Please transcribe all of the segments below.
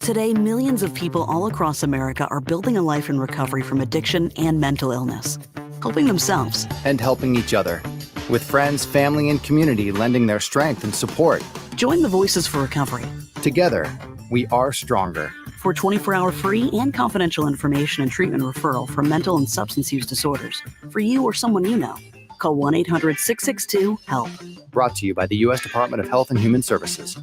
Today, millions of people all across America are building a life in recovery from addiction and mental illness, helping themselves and helping each other, with friends, family, and community lending their strength and support. Join the Voices for Recovery. Together, we are stronger. For 24-hour free and confidential information and treatment referral for mental and substance use disorders, for you or someone you know, call 1-800-662-HELP. Brought to you by the U.S. Department of Health and Human Services.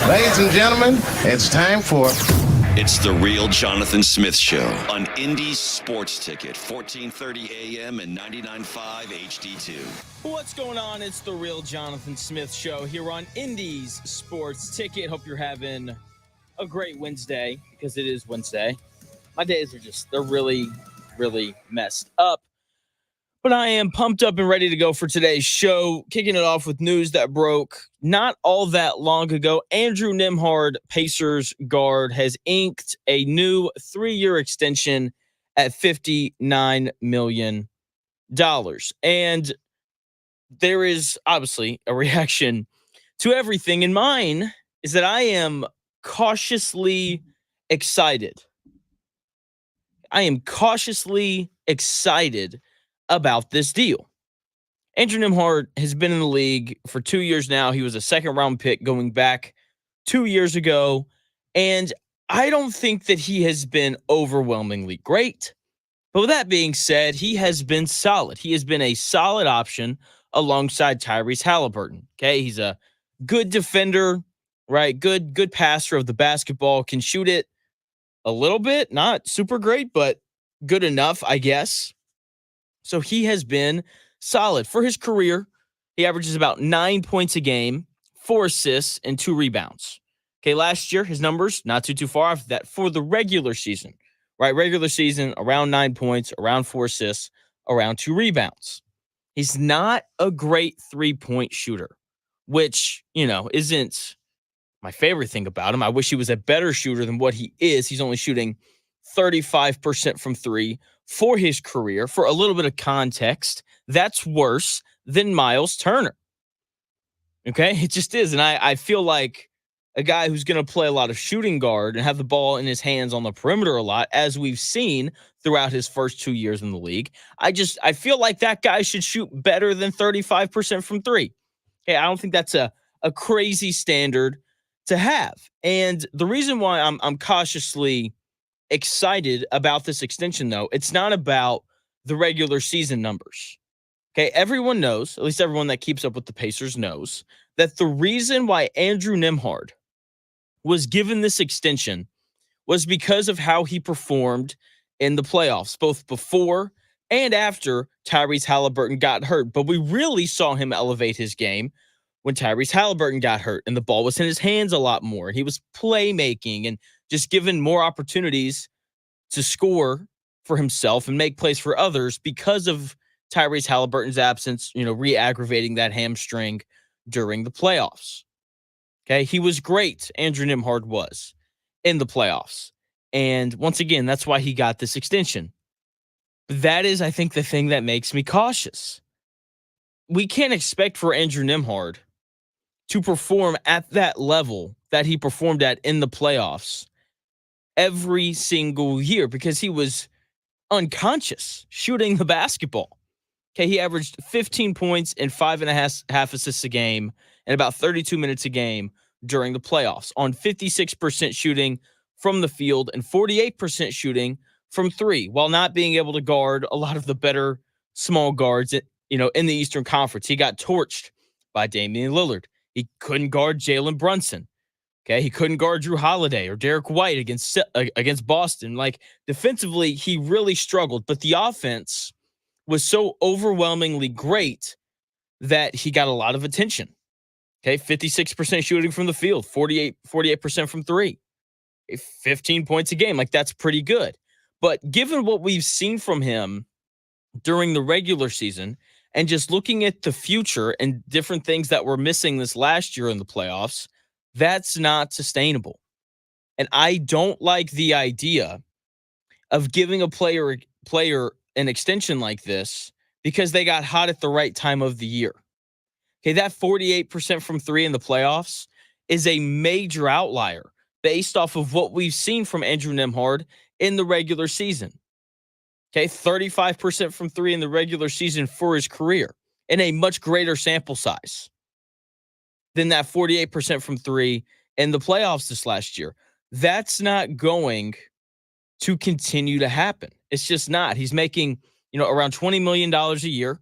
Ladies and gentlemen, it's time for... It's the Real Jonathan Smith Show on Indy's Sports Ticket, 1430 AM and 99.5 HD2. What's going on? It's the Real Jonathan Smith Show here on Indy's Sports Ticket. Hope you're having a great Wednesday, because it is Wednesday. My days are they're really, really messed up. But I am pumped up and ready to go for today's show. Kicking it off with news that broke not all that long ago. Andrew Nembhard, Pacers guard, has inked a new 3-year extension at $59 million. And there is obviously a reaction to everything. And mine is that I am cautiously excited. I am cautiously excited about this deal. Andrew Nembhard has been in the league for 2 years now. He was a second-round pick going back 2 years ago, and I don't think that he has been overwhelmingly great. But with that being said, he has been solid. He has been a solid option alongside Tyrese Halliburton. Okay, he's a good defender, right? Good passer of the basketball, can shoot it a little bit, not super great, but good enough, I guess. So he has been solid for his career. He averages about 9 points a game, 4 assists, and 2 rebounds. Okay, last year, his numbers, not too far off that for the regular season, right? Regular season, around 9 points, around 4 assists, around 2 rebounds. He's not a great three-point shooter, which, isn't my favorite thing about him. I wish he was a better shooter than what he is. He's only shooting 35% from three for his career. For a little bit of context, that's worse than Miles Turner. Okay, it just is. And I feel like a guy who's going to play a lot of shooting guard and have the ball in his hands on the perimeter a lot, as we've seen throughout his first 2 years in the league. I feel like that guy should shoot better than 35% from three. Okay, I don't think that's a crazy standard to have. And the reason why I'm cautiously excited about this extension, though, it's not about the regular season numbers. Okay, everyone knows, at least everyone that keeps up with the Pacers knows, that the reason why Andrew Nembhard was given this extension was because of how he performed in the playoffs, both before and after Tyrese Halliburton got hurt. But we really saw him elevate his game when Tyrese Halliburton got hurt and the ball was in his hands a lot more. He was playmaking and just given more opportunities to score for himself and make plays for others because of Tyrese Halliburton's absence, re-aggravating that hamstring during the playoffs. Okay, he was great, Andrew Nembhard was, in the playoffs. And once again, that's why he got this extension. That is, I think, the thing that makes me cautious. We can't expect for Andrew Nembhard to perform at that level that he performed at in the playoffs every single year because he was unconscious shooting the basketball. Okay, he averaged 15 points and 5.5 assists a game and about 32 minutes a game during the playoffs on 56% shooting from the field and 48% shooting from three, while not being able to guard a lot of the better small guards, in the Eastern Conference. He got torched by Damian Lillard. He couldn't guard Jalen Brunson. Okay, he couldn't guard Drew Holiday or Derek White against Boston. Like, defensively, he really struggled, but the offense was so overwhelmingly great that he got a lot of attention. Okay, 56% shooting from the field, 48% from three, 15 points a game. Like, that's pretty good. But given what we've seen from him during the regular season and just looking at the future and different things that were missing this last year in the playoffs, that's not sustainable. And I don't like the idea of giving a player an extension like this because they got hot at the right time of the year. Okay, that 48% from three in the playoffs is a major outlier based off of what we've seen from Andrew Nembhard in the regular season. Okay, 35% from three in the regular season for his career in a much greater sample size than that 48% from three in the playoffs this last year. That's not going to continue to happen. It's just not. He's making, around $20 million a year,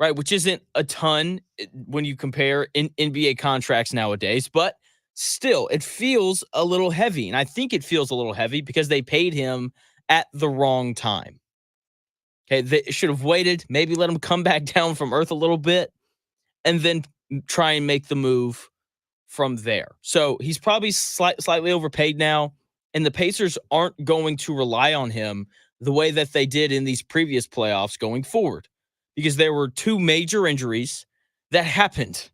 right? Which isn't a ton when you compare NBA contracts nowadays, but still, it feels a little heavy. And I think it feels a little heavy because they paid him at the wrong time. Okay, they should have waited, maybe let him come back down from earth a little bit, and then try and make the move from there. So he's probably slightly overpaid now, and the Pacers aren't going to rely on him the way that they did in these previous playoffs going forward because there were two major injuries that happened.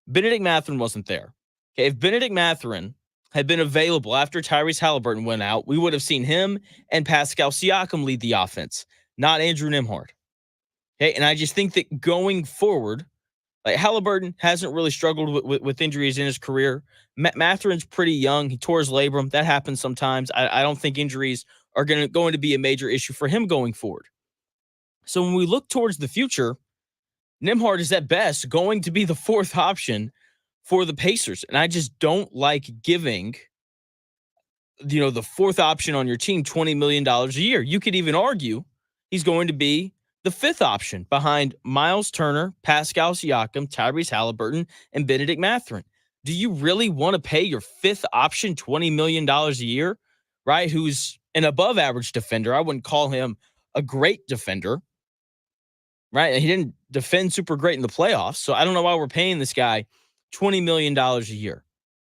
Benedict Mathurin wasn't there. Okay, if Benedict Mathurin had been available after Tyrese Halliburton went out, we would have seen him and Pascal Siakam lead the offense, not Andrew Nembhard. Okay, and I just think that going forward, like Halliburton hasn't really struggled with injuries in his career. Mathurin's pretty young. He tore his labrum. That happens sometimes. I don't think injuries are going to be a major issue for him going forward. So when we look towards the future, Nembhard is at best going to be the fourth option for the Pacers. And I just don't like giving, the fourth option on your team $20 million a year. You could even argue he's going to be the fifth option behind Miles Turner, Pascal Siakam, Tyrese Halliburton, and Benedict Mathurin. Do you really want to pay your fifth option $20 million a year, right? Who's an above average defender. I wouldn't call him a great defender, right? He didn't defend super great in the playoffs. So I don't know why we're paying this guy $20 million a year.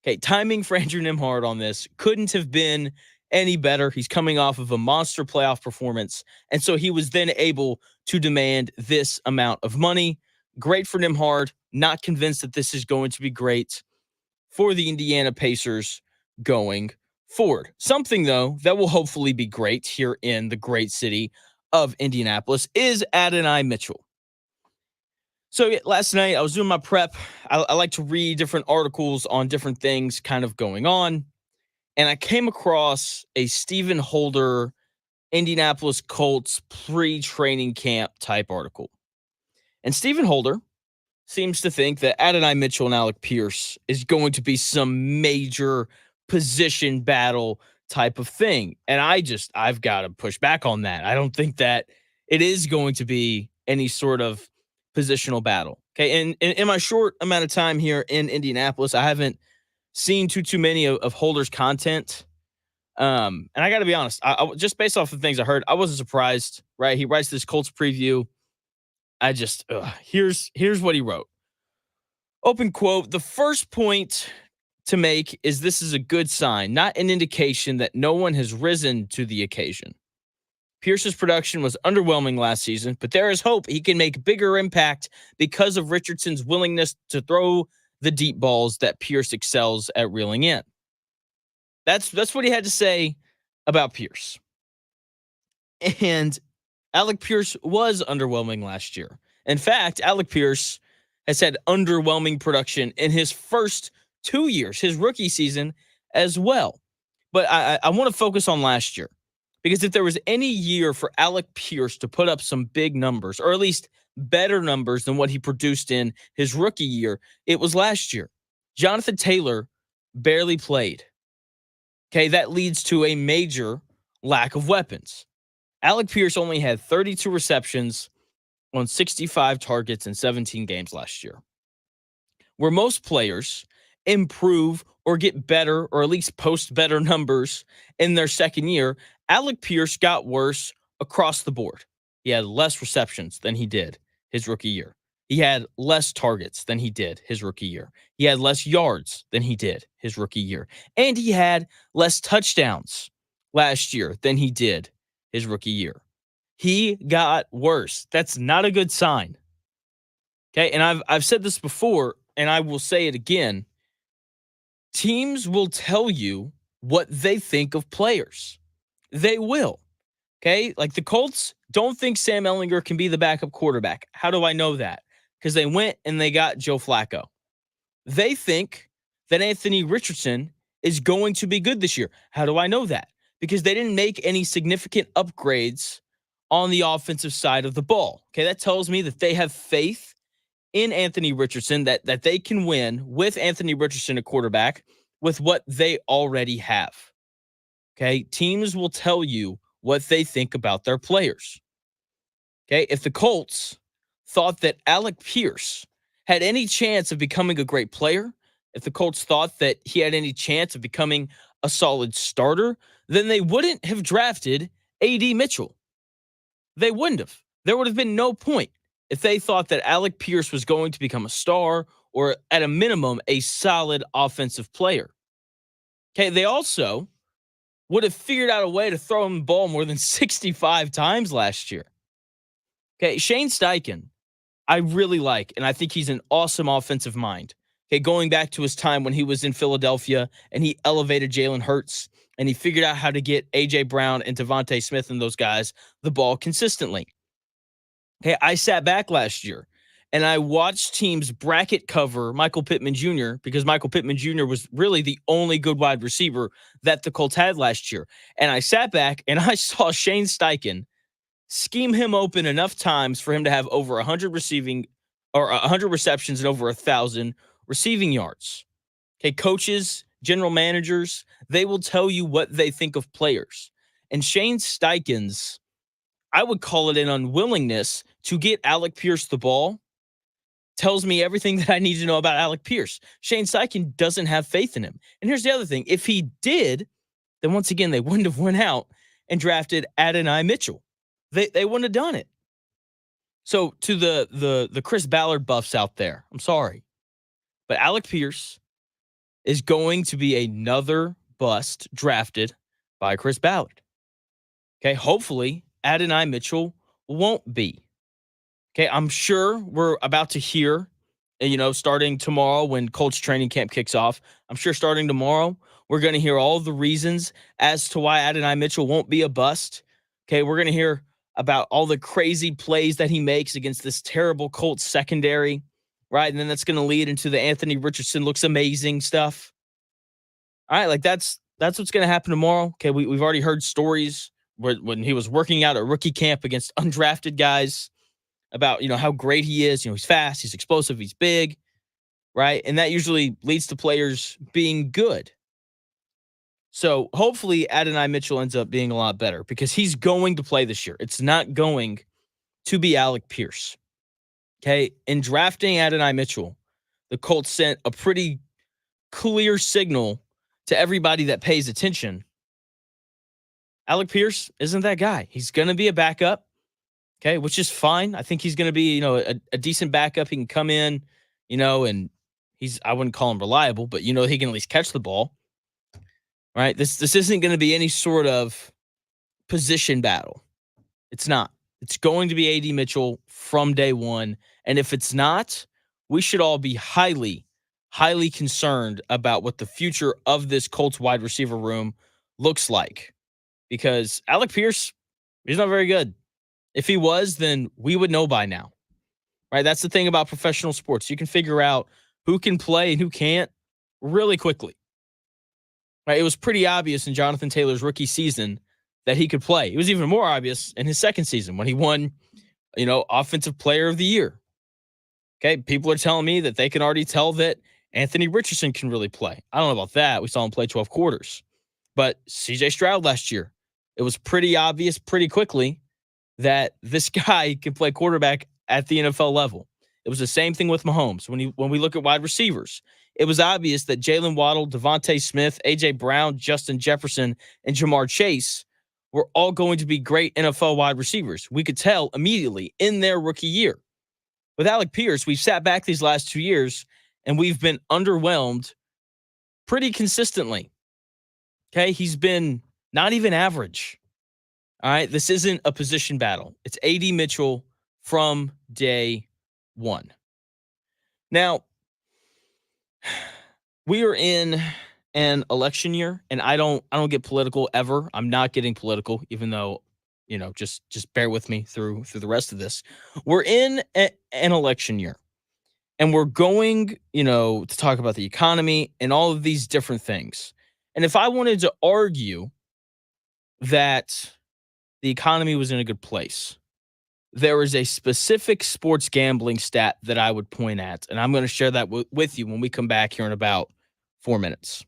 Okay, timing for Andrew Nembhard on this couldn't have been any better. He's coming off of a monster playoff performance, and so he was then able to demand this amount of money. Great for Nembhard. Not convinced that this is going to be great for the Indiana Pacers going forward. Something, though, that will hopefully be great here in the great city of Indianapolis is Adonai Mitchell. So last night I was doing my prep. I like to read different articles on different things kind of going on. And I came across a Stephen Holder, Indianapolis Colts pre-training camp type article. And Stephen Holder seems to think that Adonai Mitchell and Alec Pierce is going to be some major position battle type of thing. And I've got to push back on that. I don't think that it is going to be any sort of positional battle. Okay. And in my short amount of time here in Indianapolis, I haven't seen too many of Holder's content. And I got to be honest, I just based off of things I heard, I wasn't surprised, right? He writes this Colts preview. Here's what he wrote. Open quote, the first point to make is this is a good sign, not an indication that no one has risen to the occasion. Pierce's production was underwhelming last season, but there is hope he can make bigger impact because of Richardson's willingness to throw the deep balls that Pierce excels at reeling in. That's what he had to say about Pierce. And Alec Pierce was underwhelming last year. In fact, Alec Pierce has had underwhelming production in his first 2 years, his rookie season as well. But I want to focus on last year. Because if there was any year for Alec Pierce to put up some big numbers, or at least better numbers than what he produced in his rookie year, it was last year. Jonathan Taylor barely played. Okay, that leads to a major lack of weapons. Alec Pierce only had 32 receptions on 65 targets in 17 games last year. Where most players improve or get better or at least post better numbers in their second year, Alec Pierce got worse across the board. He had less receptions than he did his rookie year. He had less targets than he did his rookie year. He had less yards than he did his rookie year. And he had less touchdowns last year than he did his rookie year. He got worse. That's not a good sign. Okay, and I've said this before, and I will say it again. Teams will tell you what they think of players. They will. Okay? Like the Colts don't think Sam Ehlinger can be the backup quarterback. How do I know that? Because they went and they got Joe Flacco. They think that Anthony Richardson is going to be good this year. How do I know that? Because they didn't make any significant upgrades on the offensive side of the ball. Okay? That tells me that they have faith in Anthony Richardson, that they can win with Anthony Richardson at quarterback with what they already have. Okay, teams will tell you what they think about their players. Okay, if the Colts thought that Alec Pierce had any chance of becoming a great player, if the Colts thought that he had any chance of becoming a solid starter, then they wouldn't have drafted A.D. Mitchell. They wouldn't have. There would have been no point if they thought that Alec Pierce was going to become a star or at a minimum a solid offensive player. Okay, they also would have figured out a way to throw him the ball more than 65 times last year. Okay, Shane Steichen, I really like, and I think he's an awesome offensive mind. Okay, going back to his time when he was in Philadelphia and he elevated Jalen Hurts and he figured out how to get A.J. Brown and Devontae Smith and those guys the ball consistently. Okay, I sat back last year and I watched teams bracket cover Michael Pittman Jr. because Michael Pittman Jr. was really the only good wide receiver that the Colts had last year. And I sat back and I saw Shane Steichen scheme him open enough times for him to have over 100 receptions and over 1,000 receiving yards. Okay, coaches, general managers, they will tell you what they think of players. And Shane Steichen's, I would call it an unwillingness to get Alec Pierce the ball, tells me everything that I need to know about Alec Pierce. Shane Steichen doesn't have faith in him. And here's the other thing. If he did, then once again, they wouldn't have went out and drafted Adonai Mitchell. They wouldn't have done it. So to the Chris Ballard buffs out there, I'm sorry. But Alec Pierce is going to be another bust drafted by Chris Ballard. Okay, hopefully Adonai Mitchell won't be. Okay, I'm sure we're about to hear, starting tomorrow when Colts training camp kicks off, I'm sure starting tomorrow, we're going to hear all the reasons as to why Adonai Mitchell won't be a bust. Okay, we're going to hear about all the crazy plays that he makes against this terrible Colts secondary, right? And then that's going to lead into the Anthony Richardson looks amazing stuff. All right, like that's what's going to happen tomorrow. Okay, we've already heard stories when he was working out at rookie camp against undrafted guys about, how great he is. He's fast, he's explosive, he's big, right? And that usually leads to players being good. So hopefully Adonai Mitchell ends up being a lot better because he's going to play this year. It's not going to be Alec Pierce. Okay, in drafting Adonai Mitchell, the Colts sent a pretty clear signal to everybody that pays attention. Alec Pierce isn't that guy. He's going to be a backup. Okay, which is fine. I think he's going to be, a decent backup. He can come in, and I wouldn't call him reliable, but he can at least catch the ball. Right? This isn't going to be any sort of position battle. It's not. It's going to be AD Mitchell from day one. And if it's not, we should all be highly, highly concerned about what the future of this Colts wide receiver room looks like. Because Alec Pierce, he's not very good. If he was, then we would know by now, right? That's the thing about professional sports. You can figure out who can play and who can't really quickly, right? It was pretty obvious in Jonathan Taylor's rookie season that he could play. It was even more obvious in his second season when he won, Offensive Player of the Year. Okay, people are telling me that they can already tell that Anthony Richardson can really play. I don't know about that. We saw him play 12 quarters. But CJ Stroud last year, it was pretty obvious pretty quickly that this guy can play quarterback at the NFL level. It was the same thing with Mahomes. When we look at wide receivers, it was obvious that Jalen Waddle, Devontae Smith, A.J. Brown, Justin Jefferson, and Jamar Chase were all going to be great NFL wide receivers. We could tell immediately in their rookie year. With Alec Pierce, we've sat back these last 2 years, and we've been underwhelmed pretty consistently. Okay, he's been not even average. All right, this isn't a position battle. It's AD Mitchell from day one. Now, we are in an election year, and I don't get political ever. I'm not getting political, even though, just bear with me through the rest of this. We're in an election year, and we're going, to talk about the economy and all of these different things. And if I wanted to argue that the economy was in a good place, there is a specific sports gambling stat that I would point at, and I'm going to share that with you when we come back here in about 4 minutes.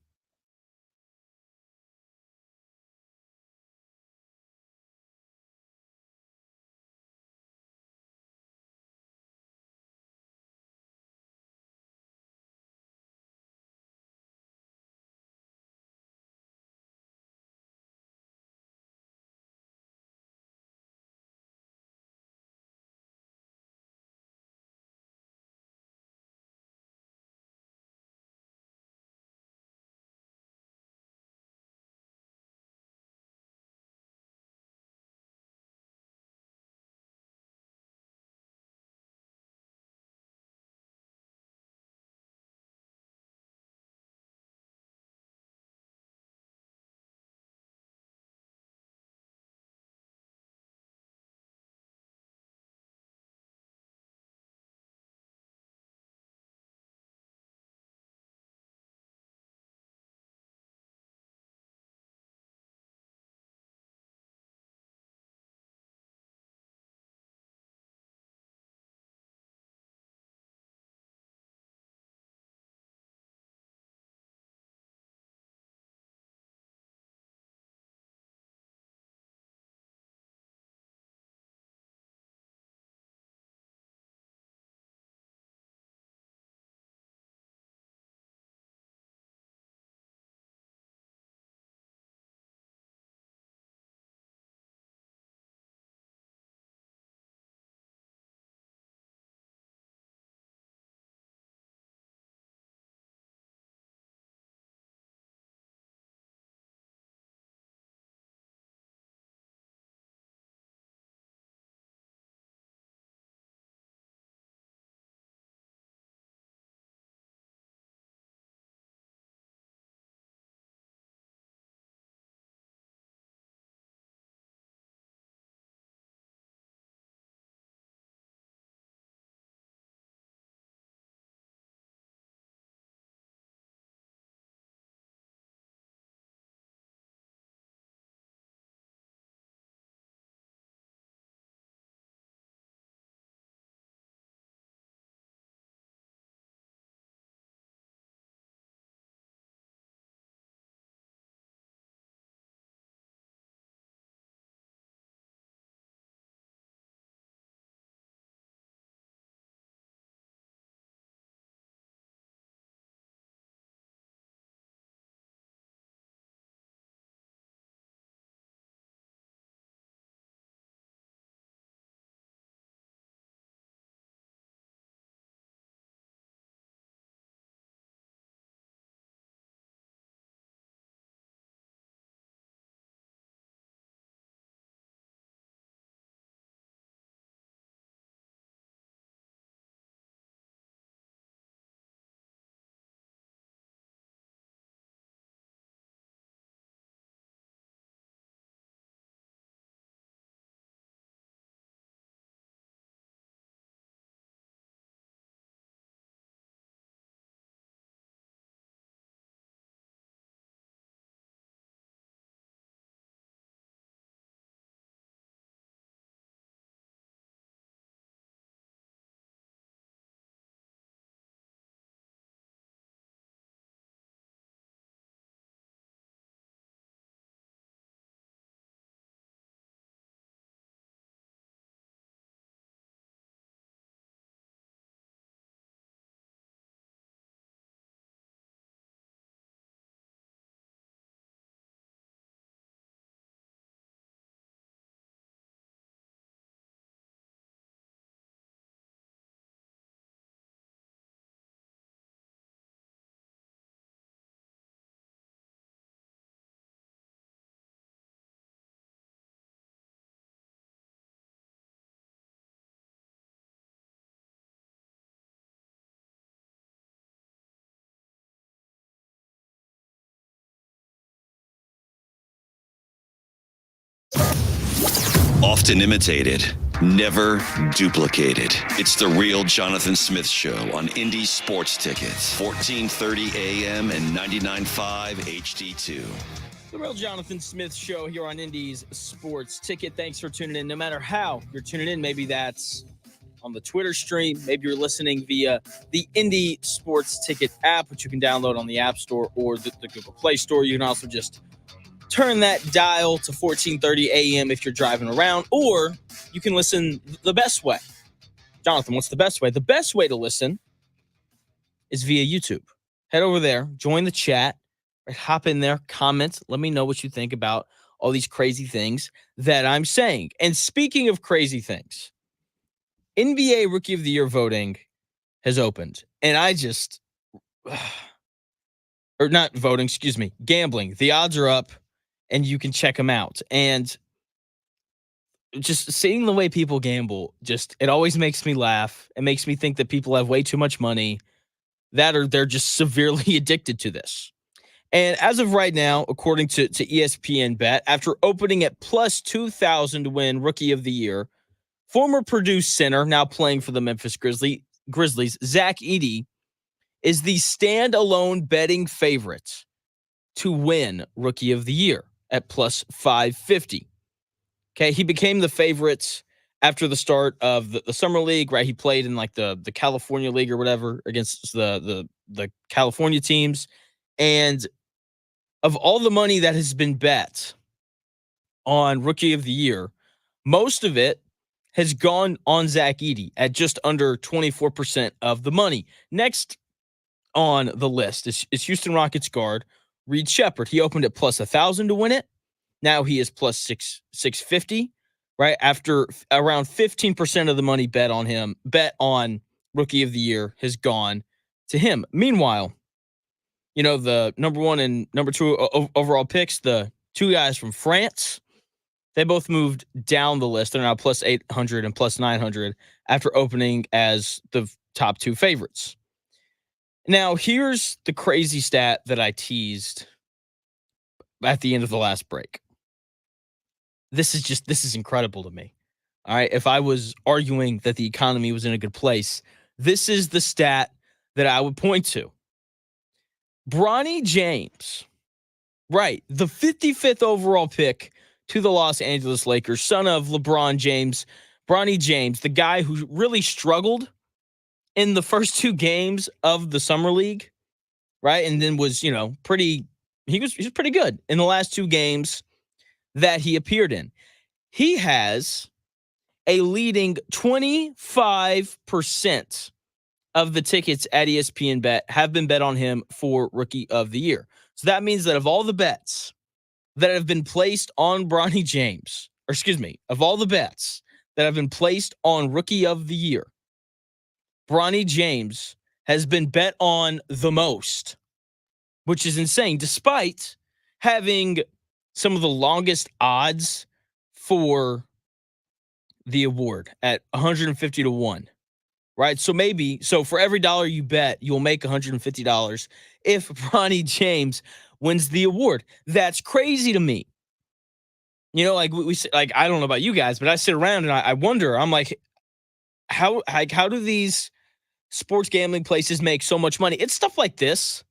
Often imitated, never duplicated. It's the real Jonathan Smith Show on Indy Sports Tickets, 1430 AM and 99.5 HD2. The real Jonathan Smith Show here on Indy's Sports Ticket. Thanks for tuning in. No matter how you're tuning in, maybe that's on the Twitter stream, maybe you're listening via the Indy Sports Ticket app, which you can download on the App Store or the Google Play Store. You can also just turn that dial to 1430 AM if you're driving around, or you can listen the best way. Jonathan, what's the best way? The best way to listen is via YouTube. Head over there, join the chat, hop in there, comment, let me know what you think about all these crazy things that I'm saying. And speaking of crazy things, NBA Rookie of the Year voting has opened, and I just, or not voting, excuse me, gambling. The odds are up, and you can check them out. And just seeing the way people gamble, it always makes me laugh. It makes me think that people have way too much money, they're just severely addicted to this. And as of right now, according to ESPN Bet, after opening at plus 2,000 to win Rookie of the Year, former Purdue center, now playing for the Memphis Grizzlies, Zach Edey, is the standalone betting favorite to win Rookie of the Year at plus 550. Okay, he became the favorite after the start of the Summer League, right? He played in like the California League or whatever against the California teams. And of all the money that has been bet on Rookie of the Year, most of it has gone on Zach Edey at just under 24% of the money. Next on the list is Houston Rockets guard Reed Shepherd. He opened at plus 1,000 to win it. Now he is plus 650, right? After around 15% of the money bet on Rookie of the Year has gone to him. Meanwhile, the number one and number two overall picks, the two guys from France, they both moved down the list. They're now plus 800 and plus 900 after opening as the top two favorites. Now, here's the crazy stat that I teased at the end of the last break. This is incredible to me. All right. If I was arguing that the economy was in a good place, this is the stat that I would point to. Bronny James, right, the 55th overall pick to the Los Angeles Lakers, son of LeBron James, Bronny James, the guy who really struggled in the first two games of the Summer League, right, and then was, he was pretty good in the last two games that he appeared in. He has a leading 25% of the tickets at ESPN Bet have been bet on him for Rookie of the Year. So that means that of all the bets that have been placed on Bronny James, of all the bets that have been placed on Rookie of the Year, Bronny James has been bet on the most, which is insane, despite having some of the longest odds for the award at 150 to 1. Right? So for every dollar you bet, you'll make $150 if Bronny James wins the award. That's crazy to me. Like we like, I don't know about you guys, but I sit around and I wonder, I'm like, how do these sports gambling places make so much money? It's stuff like this.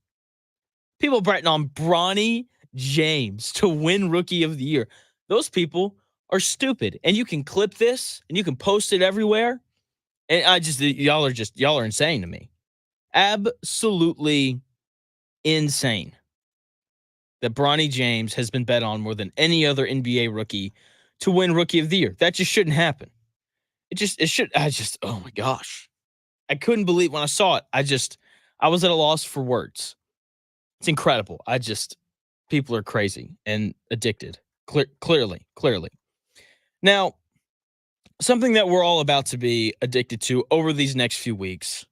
People betting on Bronny James to win Rookie of the Year. Those people are stupid. And you can clip this and you can post it everywhere. And y'all are insane to me. Absolutely insane that Bronny James has been bet on more than any other NBA rookie to win Rookie of the Year. That just shouldn't happen. It should. Oh my gosh. I couldn't believe when I saw it. I was at a loss for words. It's incredible. People are crazy and addicted. Clearly. Now, something that we're all about to be addicted to over these next few weeks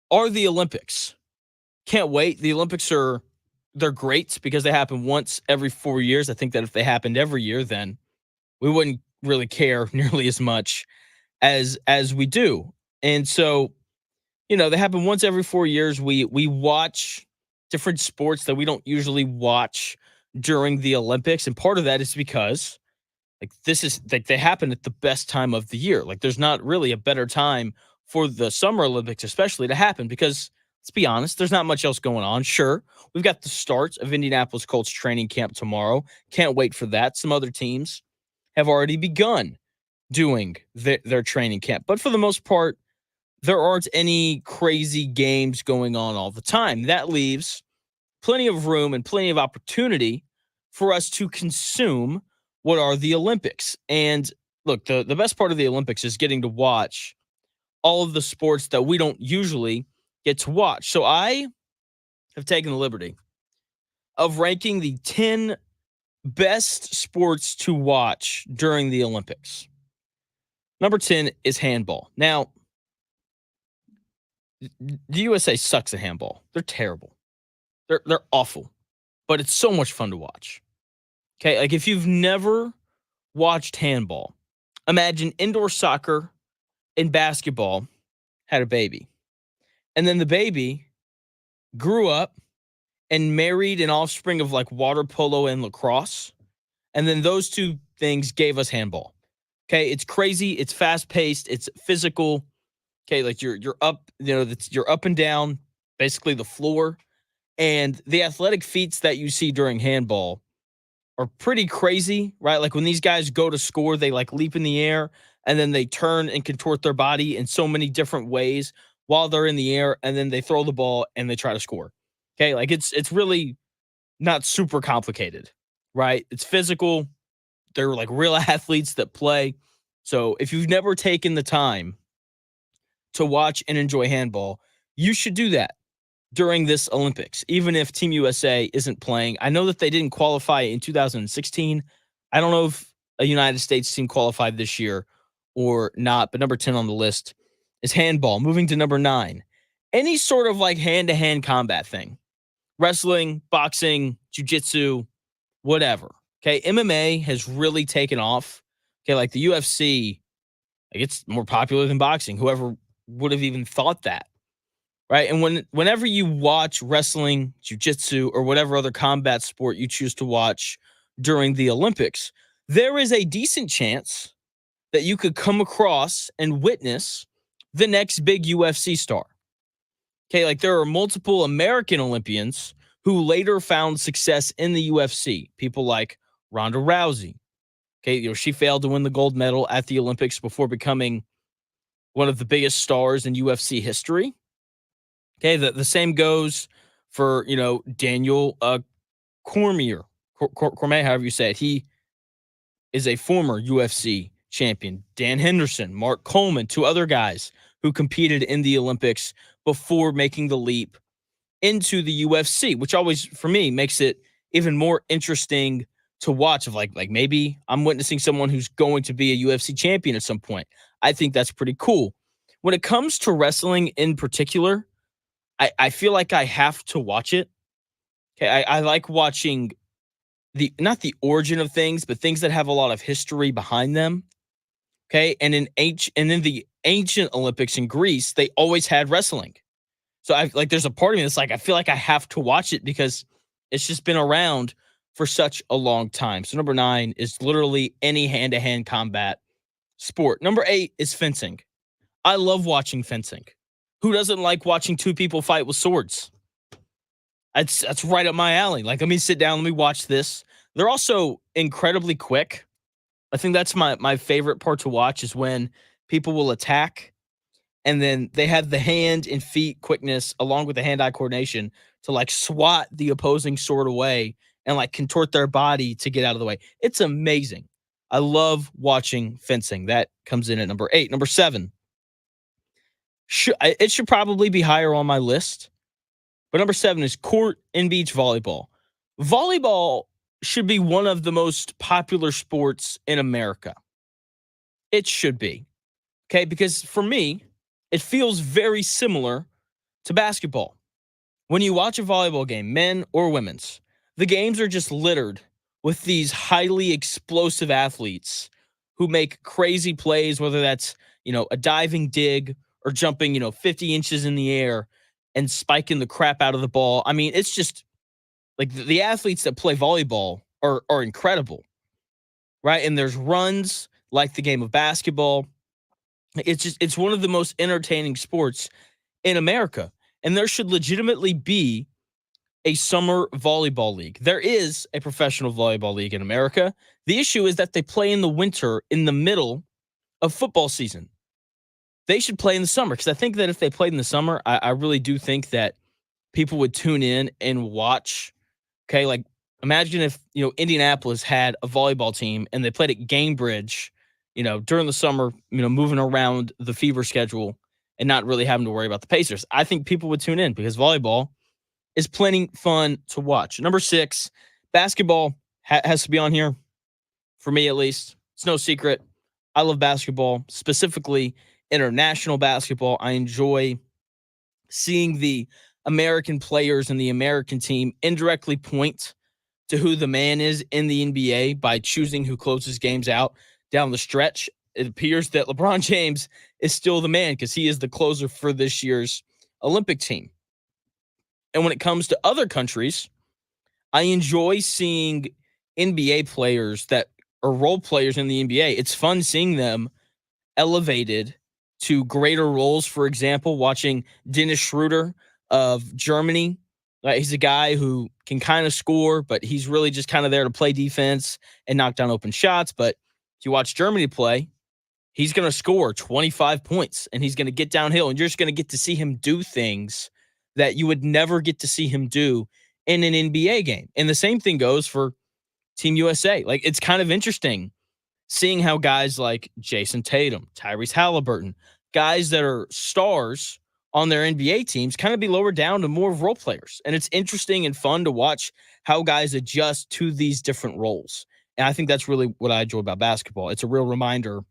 are the Olympics. Can't wait. The Olympics they're great because they happen once every 4 years. I think that if they happened every year, then we wouldn't really care nearly as much as we do. And so, they happen once every 4 years. We watch different sports that we don't usually watch during the Olympics. And part of that is because Like this is like they happen at the best time of the year. Like there's not really a better time for the Summer Olympics, especially to happen because let's be honest, there's not much else going on. Sure, we've got the start of Indianapolis Colts training camp tomorrow. Can't wait for that. Some other teams have already begun doing their training camp, but for the most part, there aren't any crazy games going on all the time. That leaves plenty of room and plenty of opportunity for us to consume what are the Olympics. And look, the best part of the Olympics is getting to watch all of the sports that we don't usually get to watch. So I have taken the liberty of ranking the 10 best sports to watch during the Olympics. Number 10 is handball. Now, the USA sucks at handball. They're terrible. They're awful. But it's so much fun to watch. Okay, like if you've never watched handball, imagine indoor soccer and basketball had a baby. And then the baby grew up and married an offspring of like water polo and lacrosse. And then those two things gave us handball. Okay, it's crazy, it's fast-paced, it's physical. Okay, like you're up, you're up and down, basically the floor. And the athletic feats that you see during handball are pretty crazy, right? Like when these guys go to score, they like leap in the air and then they turn and contort their body in so many different ways while they're in the air, and then they throw the ball and they try to score. Okay, like it's really not super complicated, right? It's physical. They're like real athletes that play. So if you've never taken the time to watch and enjoy handball, you should do that during this Olympics, even if Team USA isn't playing. I know that they didn't qualify in 2016. I don't know if a United States team qualified this year or not, but number 10 on the list is handball. Moving to number 9, any sort of like hand-to-hand combat thing, wrestling, boxing, jiu-jitsu, whatever. Okay, MMA has really taken off. Okay, like the UFC, like it's more popular than boxing. Whoever would have even thought that? Right. And whenever you watch wrestling, jiu-jitsu, or whatever other combat sport you choose to watch during the Olympics, there is a decent chance that you could come across and witness the next big UFC star. Okay, like there are multiple American Olympians who later found success in the UFC. People like Ronda Rousey. Okay, she failed to win the gold medal at the Olympics before becoming one of the biggest stars in UFC history. Okay, the same goes for, Daniel Cormier, however you say it. He is a former UFC champion. Dan Henderson, Mark Coleman, two other guys who competed in the Olympics before making the leap into the UFC, which always, for me, makes it even more interesting to watch of like maybe I'm witnessing someone who's going to be a UFC champion at some point. I think that's pretty cool. When it comes to wrestling in particular, I feel like I have to watch it. Okay, I like watching not the origin of things, but things that have a lot of history behind them. Okay, and in the ancient Olympics in Greece, they always had wrestling. So there's a part of me that's like I feel like I have to watch it because it's just been around for such a long time. So number 9 is literally any hand-to-hand combat sport. Number 8 is fencing. I love watching fencing. Who doesn't like watching two people fight with swords? That's right up my alley. Like, let me sit down, let me watch this. They're also incredibly quick. I think that's my favorite part to watch is when people will attack and then they have the hand and feet quickness along with the hand-eye coordination to like swat the opposing sword away and like contort their body to get out of the way. It's amazing. I love watching fencing. That comes in at number 8. Number 7. It should probably be higher on my list. But number 7 is court and beach volleyball. Volleyball should be one of the most popular sports in America. It should be. Okay, because for me, it feels very similar to basketball. When you watch a volleyball game, men or women's, the games are just littered with these highly explosive athletes who make crazy plays, whether that's, a diving dig or jumping, 50 inches in the air and spiking the crap out of the ball. I mean, it's just like the athletes that play volleyball are incredible. right? And there's runs like the game of basketball. It's one of the most entertaining sports in America. And there should legitimately be a summer volleyball league. There is a professional volleyball league in America. The issue is that they play in the winter in the middle of football season. They should play in the summer, because I think that if they played in the summer, I really do think that people would tune in and watch. Okay, like imagine if Indianapolis had a volleyball team and they played at Gamebridge, during the summer, moving around the fever schedule and not really having to worry about the Pacers. I think people would tune in because volleyball is plenty fun to watch. Number 6, basketball has to be on here, for me at least. It's no secret. I love basketball, specifically international basketball. I enjoy seeing the American players and the American team indirectly point to who the man is in the NBA by choosing who closes games out down the stretch. It appears that LeBron James is still the man because he is the closer for this year's Olympic team. And when it comes to other countries, I enjoy seeing NBA players that are role players in the NBA. It's fun seeing them elevated to greater roles. For example, watching Dennis Schroeder of Germany. He's a guy who can kind of score, but he's really just kind of there to play defense and knock down open shots. But if you watch Germany play, he's going to score 25 points and he's going to get downhill, and you're just going to get to see him do things that you would never get to see him do in an NBA game. And the same thing goes for Team USA. Like, it's kind of interesting seeing how guys like Jason Tatum, Tyrese Halliburton, guys that are stars on their NBA teams kind of be lowered down to more of role players. And it's interesting and fun to watch how guys adjust to these different roles. And I think that's really what I enjoy about basketball. It's a real reminder,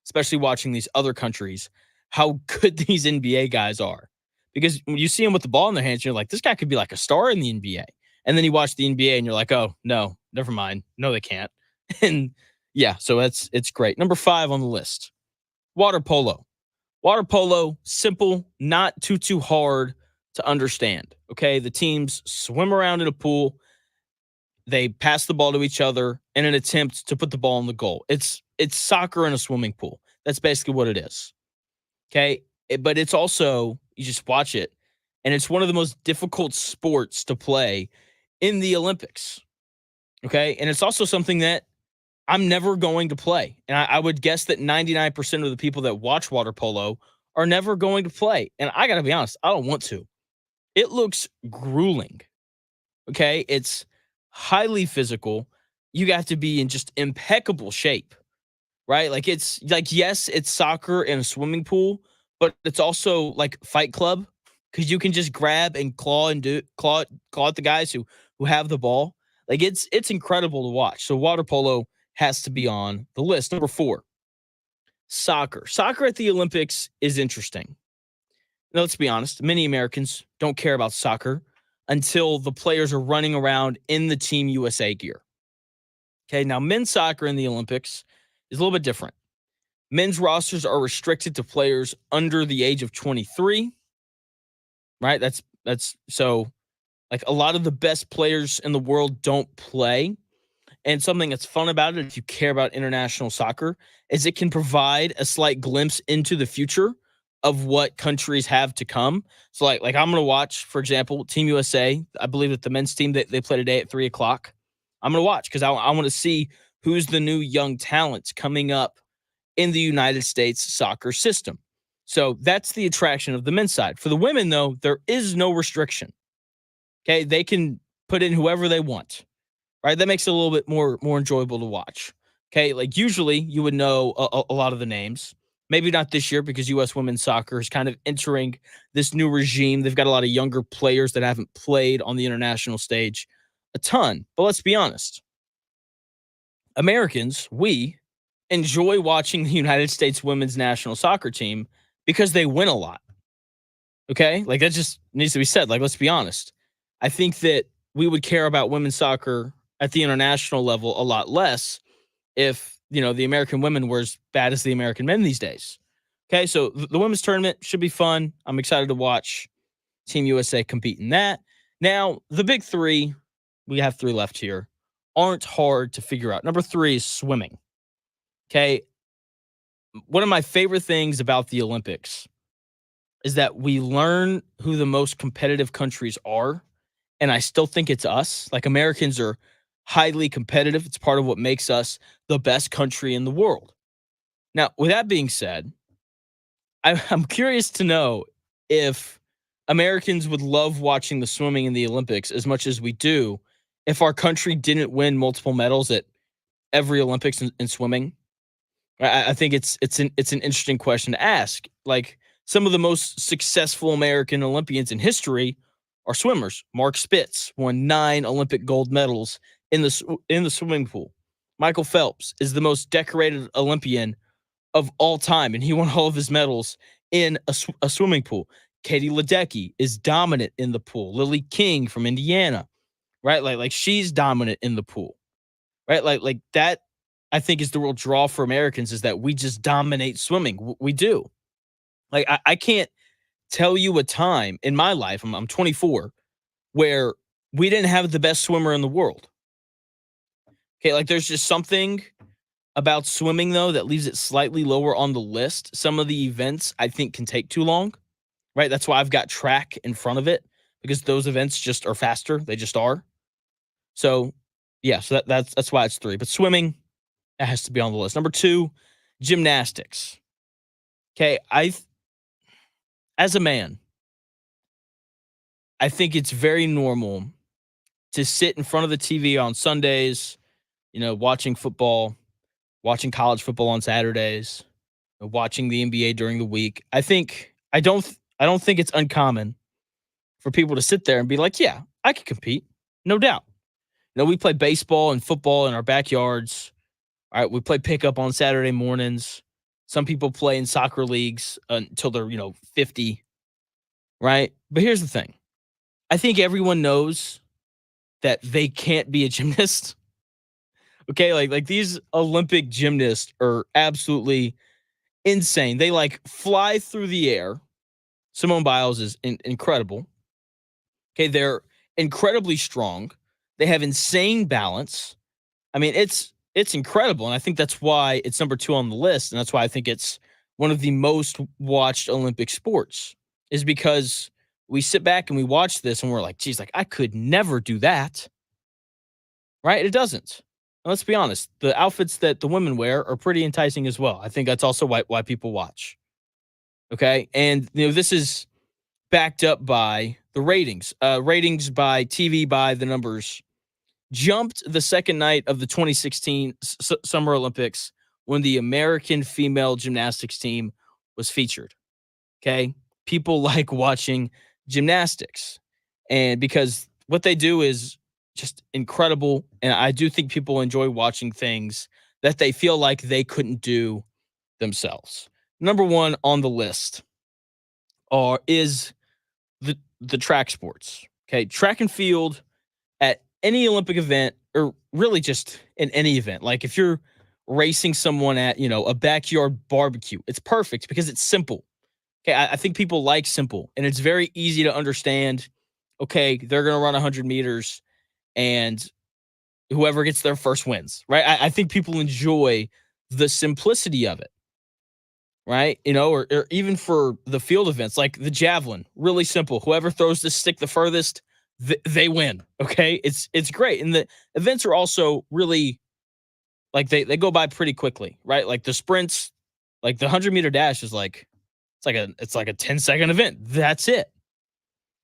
especially watching these other countries, how good these NBA guys are. Because when you see them with the ball in their hands, you're like, this guy could be like a star in the NBA. And then you watch the NBA and you're like, oh, no, never mind. No, they can't. And yeah, so it's great. Number 5 on the list, water polo. Water polo, simple, not too hard to understand. Okay, the teams swim around in a pool. They pass the ball to each other in an attempt to put the ball in the goal. It's soccer in a swimming pool. That's basically what it is. Okay, but it's also, you just watch it, and it's one of the most difficult sports to play in the Olympics. Okay, and it's also something that I'm never going to play. And I would guess that 99% of the people that watch water polo are never going to play. And I got to be honest, I don't want to. It looks grueling. Okay, it's highly physical. You have to be in just impeccable shape, right? Like, it's like, yes, it's soccer in a swimming pool, but it's also like Fight Club, because you can just grab and claw at the guys who have the ball. Like, it's incredible to watch. So water polo has to be on the list. Number 4, soccer. Soccer at the Olympics is interesting. Now, let's be honest. Many Americans don't care about soccer until the players are running around in the Team USA gear. Okay, now men's soccer in the Olympics is a little bit different. Men's rosters are restricted to players under the age of 23. Right? That's so, like, a lot of the best players in the world don't play. And something that's fun about it, if you care about international soccer, is it can provide a slight glimpse into the future of what countries have to come. So like I'm going to watch, for example, Team USA. I believe that the men's team, they play today at 3:00. I'm going to watch because I want to see who's the new young talents coming up in the United States soccer system. So that's the attraction of the men's side. For the women, though, there is no restriction. Okay, they can put in whoever they want. Right, that makes it a little bit more enjoyable to watch. Okay, like usually you would know a lot of the names. Maybe not this year because U.S. women's soccer is kind of entering this new regime. They've got a lot of younger players that haven't played on the international stage a ton. But let's be honest. Americans, we enjoy watching the United States women's national soccer team because they win a lot. Okay, like that just needs to be said. Like, let's be honest. I think that we would care about women's soccer at the international level a lot less if, the American women were as bad as the American men these days. Okay, so the women's tournament should be fun. I'm excited to watch Team USA compete in that. Now, the big 3, we have 3 left here, aren't hard to figure out. Number 3 is swimming. Okay. One of my favorite things about the Olympics is that we learn who the most competitive countries are. And I still think it's us. Like, Americans are highly competitive. It's part of what makes us the best country in the world. Now, with that being said, I'm curious to know if Americans would love watching the swimming in the Olympics as much as we do if our country didn't win multiple medals at every Olympics in swimming. I think it's an interesting question to ask. Like, some of the most successful American Olympians in history are swimmers. Mark Spitz won 9 Olympic gold medals in the swimming pool. Michael Phelps is the most decorated Olympian of all time, and he won all of his medals in a swimming pool. Katie Ledecky is dominant in the pool. Lily King from Indiana, right? Like she's dominant in the pool, right? Like that, I think, is the real draw for Americans, is that we just dominate swimming. We do. Like, I can't tell you a time in my life, I'm 24, where we didn't have the best swimmer in the world. Okay, like, there's just something about swimming, though, that leaves it slightly lower on the list. Some of the events, I think, can take too long, right? That's why I've got track in front of it, because those events just are faster. They just are. So, yeah, so that's why it's 3. But swimming, it has to be on the list. Number 2, gymnastics. Okay, as a man, I think it's very normal to sit in front of the TV on Sundays, watching football, watching college football on Saturdays, watching the NBA during the week. I don't think it's uncommon for people to sit there and be like, yeah, I could compete. No doubt. We play baseball and football in our backyards. All right, we play pickup on Saturday mornings. Some people play in soccer leagues until they're, 50, right? But here's the thing. I think everyone knows that they can't be a gymnast. Okay, like these Olympic gymnasts are absolutely insane. They fly through the air. Simone Biles is incredible. Okay, they're incredibly strong. They have insane balance. I mean, it's incredible, and I think that's why it's number 2 on the list, and that's why I think it's one of the most watched Olympic sports, is because we sit back and we watch this and we're like, geez, I could never do that. Right? It doesn't. And let's be honest. The outfits that the women wear are pretty enticing as well. I think that's also why people watch. Okay? And this is backed up by the ratings. Ratings by TV by the numbers jumped the second night of the 2016 Summer Olympics when the American female gymnastics team was featured. Okay? People like watching gymnastics, and because what they do is just incredible, and I do think people enjoy watching things that they feel like they couldn't do themselves. Number 1 on the list is the track sports. Okay, track and field at any Olympic event, or really just in any event. Like, if you're racing someone at a backyard barbecue, it's perfect because it's simple. Okay, I think people like simple, and it's very easy to understand. Okay, they're going to run 100 meters, and whoever gets there first wins, right? I think people enjoy the simplicity of it, right? Or even for the field events, like the javelin, really simple. Whoever throws the stick the furthest, they win, okay? It's great. And the events are also really, they go by pretty quickly, right? Like the sprints, like the 100-meter dash is it's like a 10-second event. That's it.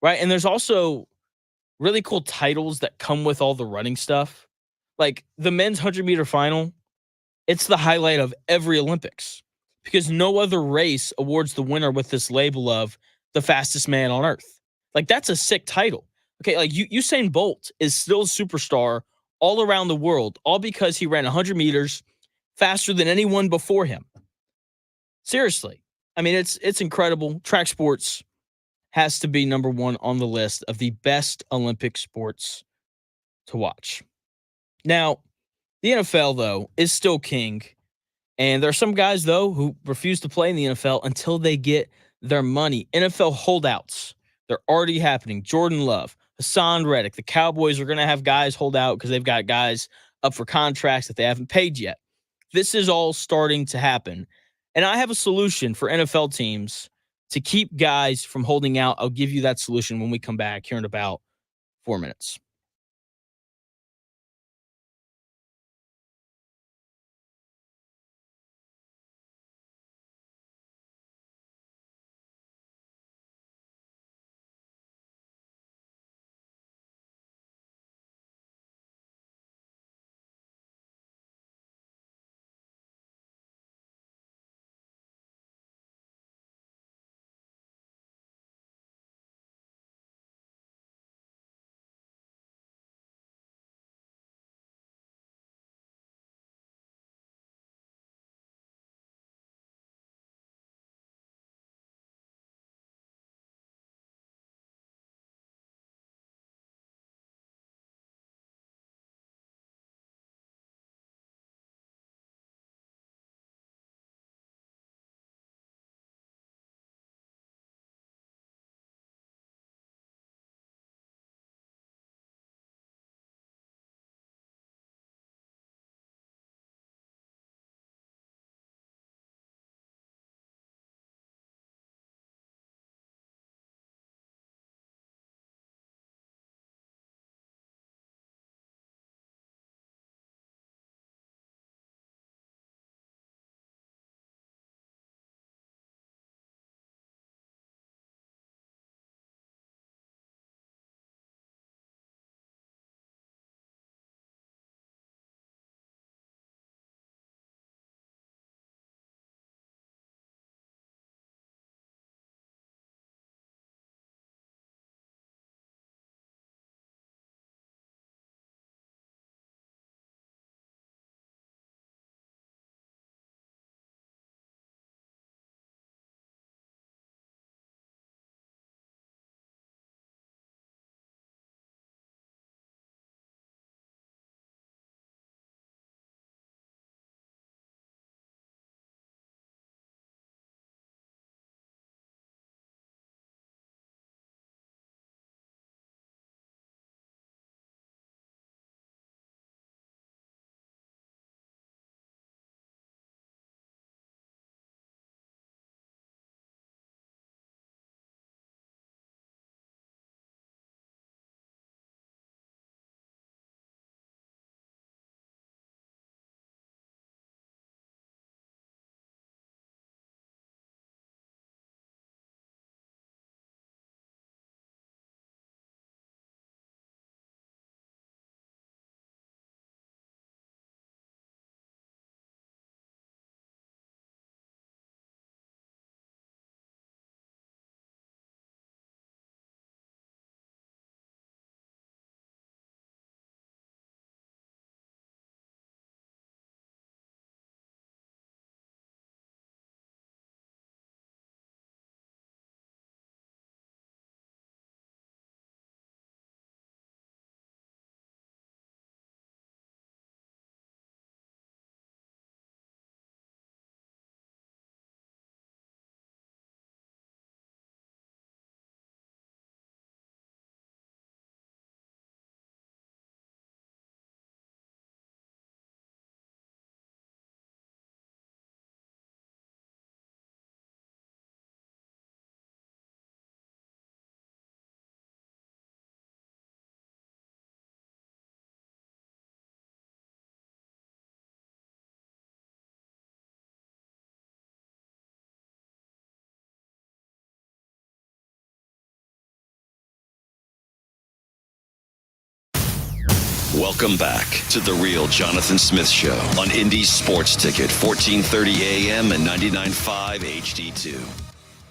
Right? And there's also really cool titles that come with all the running stuff. Like the men's 100-meter final, it's the highlight of every Olympics because no other race awards the winner with this label of the fastest man on earth. Like, that's a sick title. Okay, like Usain Bolt is still a superstar all around the world, all because he ran 100 meters faster than anyone before him. Seriously. I mean, it's incredible. Track sports has to be number 1 on the list of the best Olympic sports to watch. Now, the NFL, though, is still king. And there are some guys, though, who refuse to play in the NFL until they get their money. NFL holdouts, they're already happening. Jordan Love, Hassan Reddick. The Cowboys are going to have guys hold out because they've got guys up for contracts that they haven't paid yet. This is all starting to happen. And I have a solution for NFL teams to keep guys from holding out. I'll give you that solution when we come back here in about 4 minutes. Welcome back to the Real Jonathan Smith Show on Indy Sports Ticket, 1430 AM and 99.5 HD2.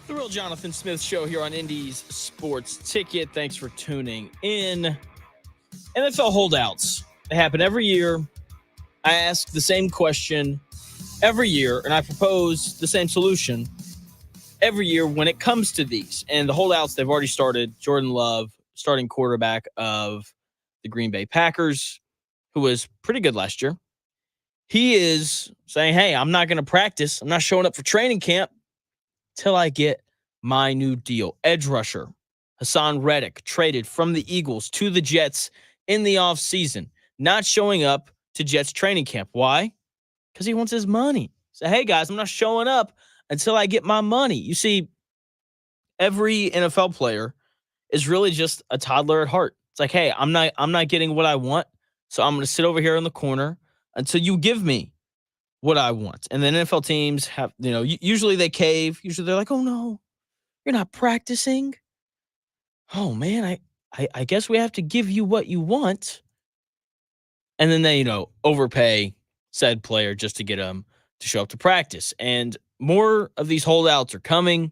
The Real Jonathan Smith Show here on Indy's Sports Ticket. Thanks for tuning in. NFL holdouts. They happen every year. I ask the same question every year, and I propose the same solution every year when it comes to these. And the holdouts, they've already started. Jordan Love, starting quarterback of the Green Bay Packers, who was pretty good last year. He is saying, hey, I'm not going to practice. I'm not showing up for training camp till I get my new deal. Edge rusher Hassan Reddick traded from the Eagles to the Jets in the offseason, not showing up to Jets training camp. Why? Because he wants his money. So, hey, guys, I'm not showing up until I get my money. You see, every NFL player is really just a toddler at heart. It's like, hey, I'm not getting what I want, so I'm going to sit over here in the corner until you give me what I want. And then NFL teams have, usually they cave. Usually they're like, oh no, you're not practicing. Oh man, I guess we have to give you what you want. And then they, overpay said player just to get him to show up to practice. And more of these holdouts are coming.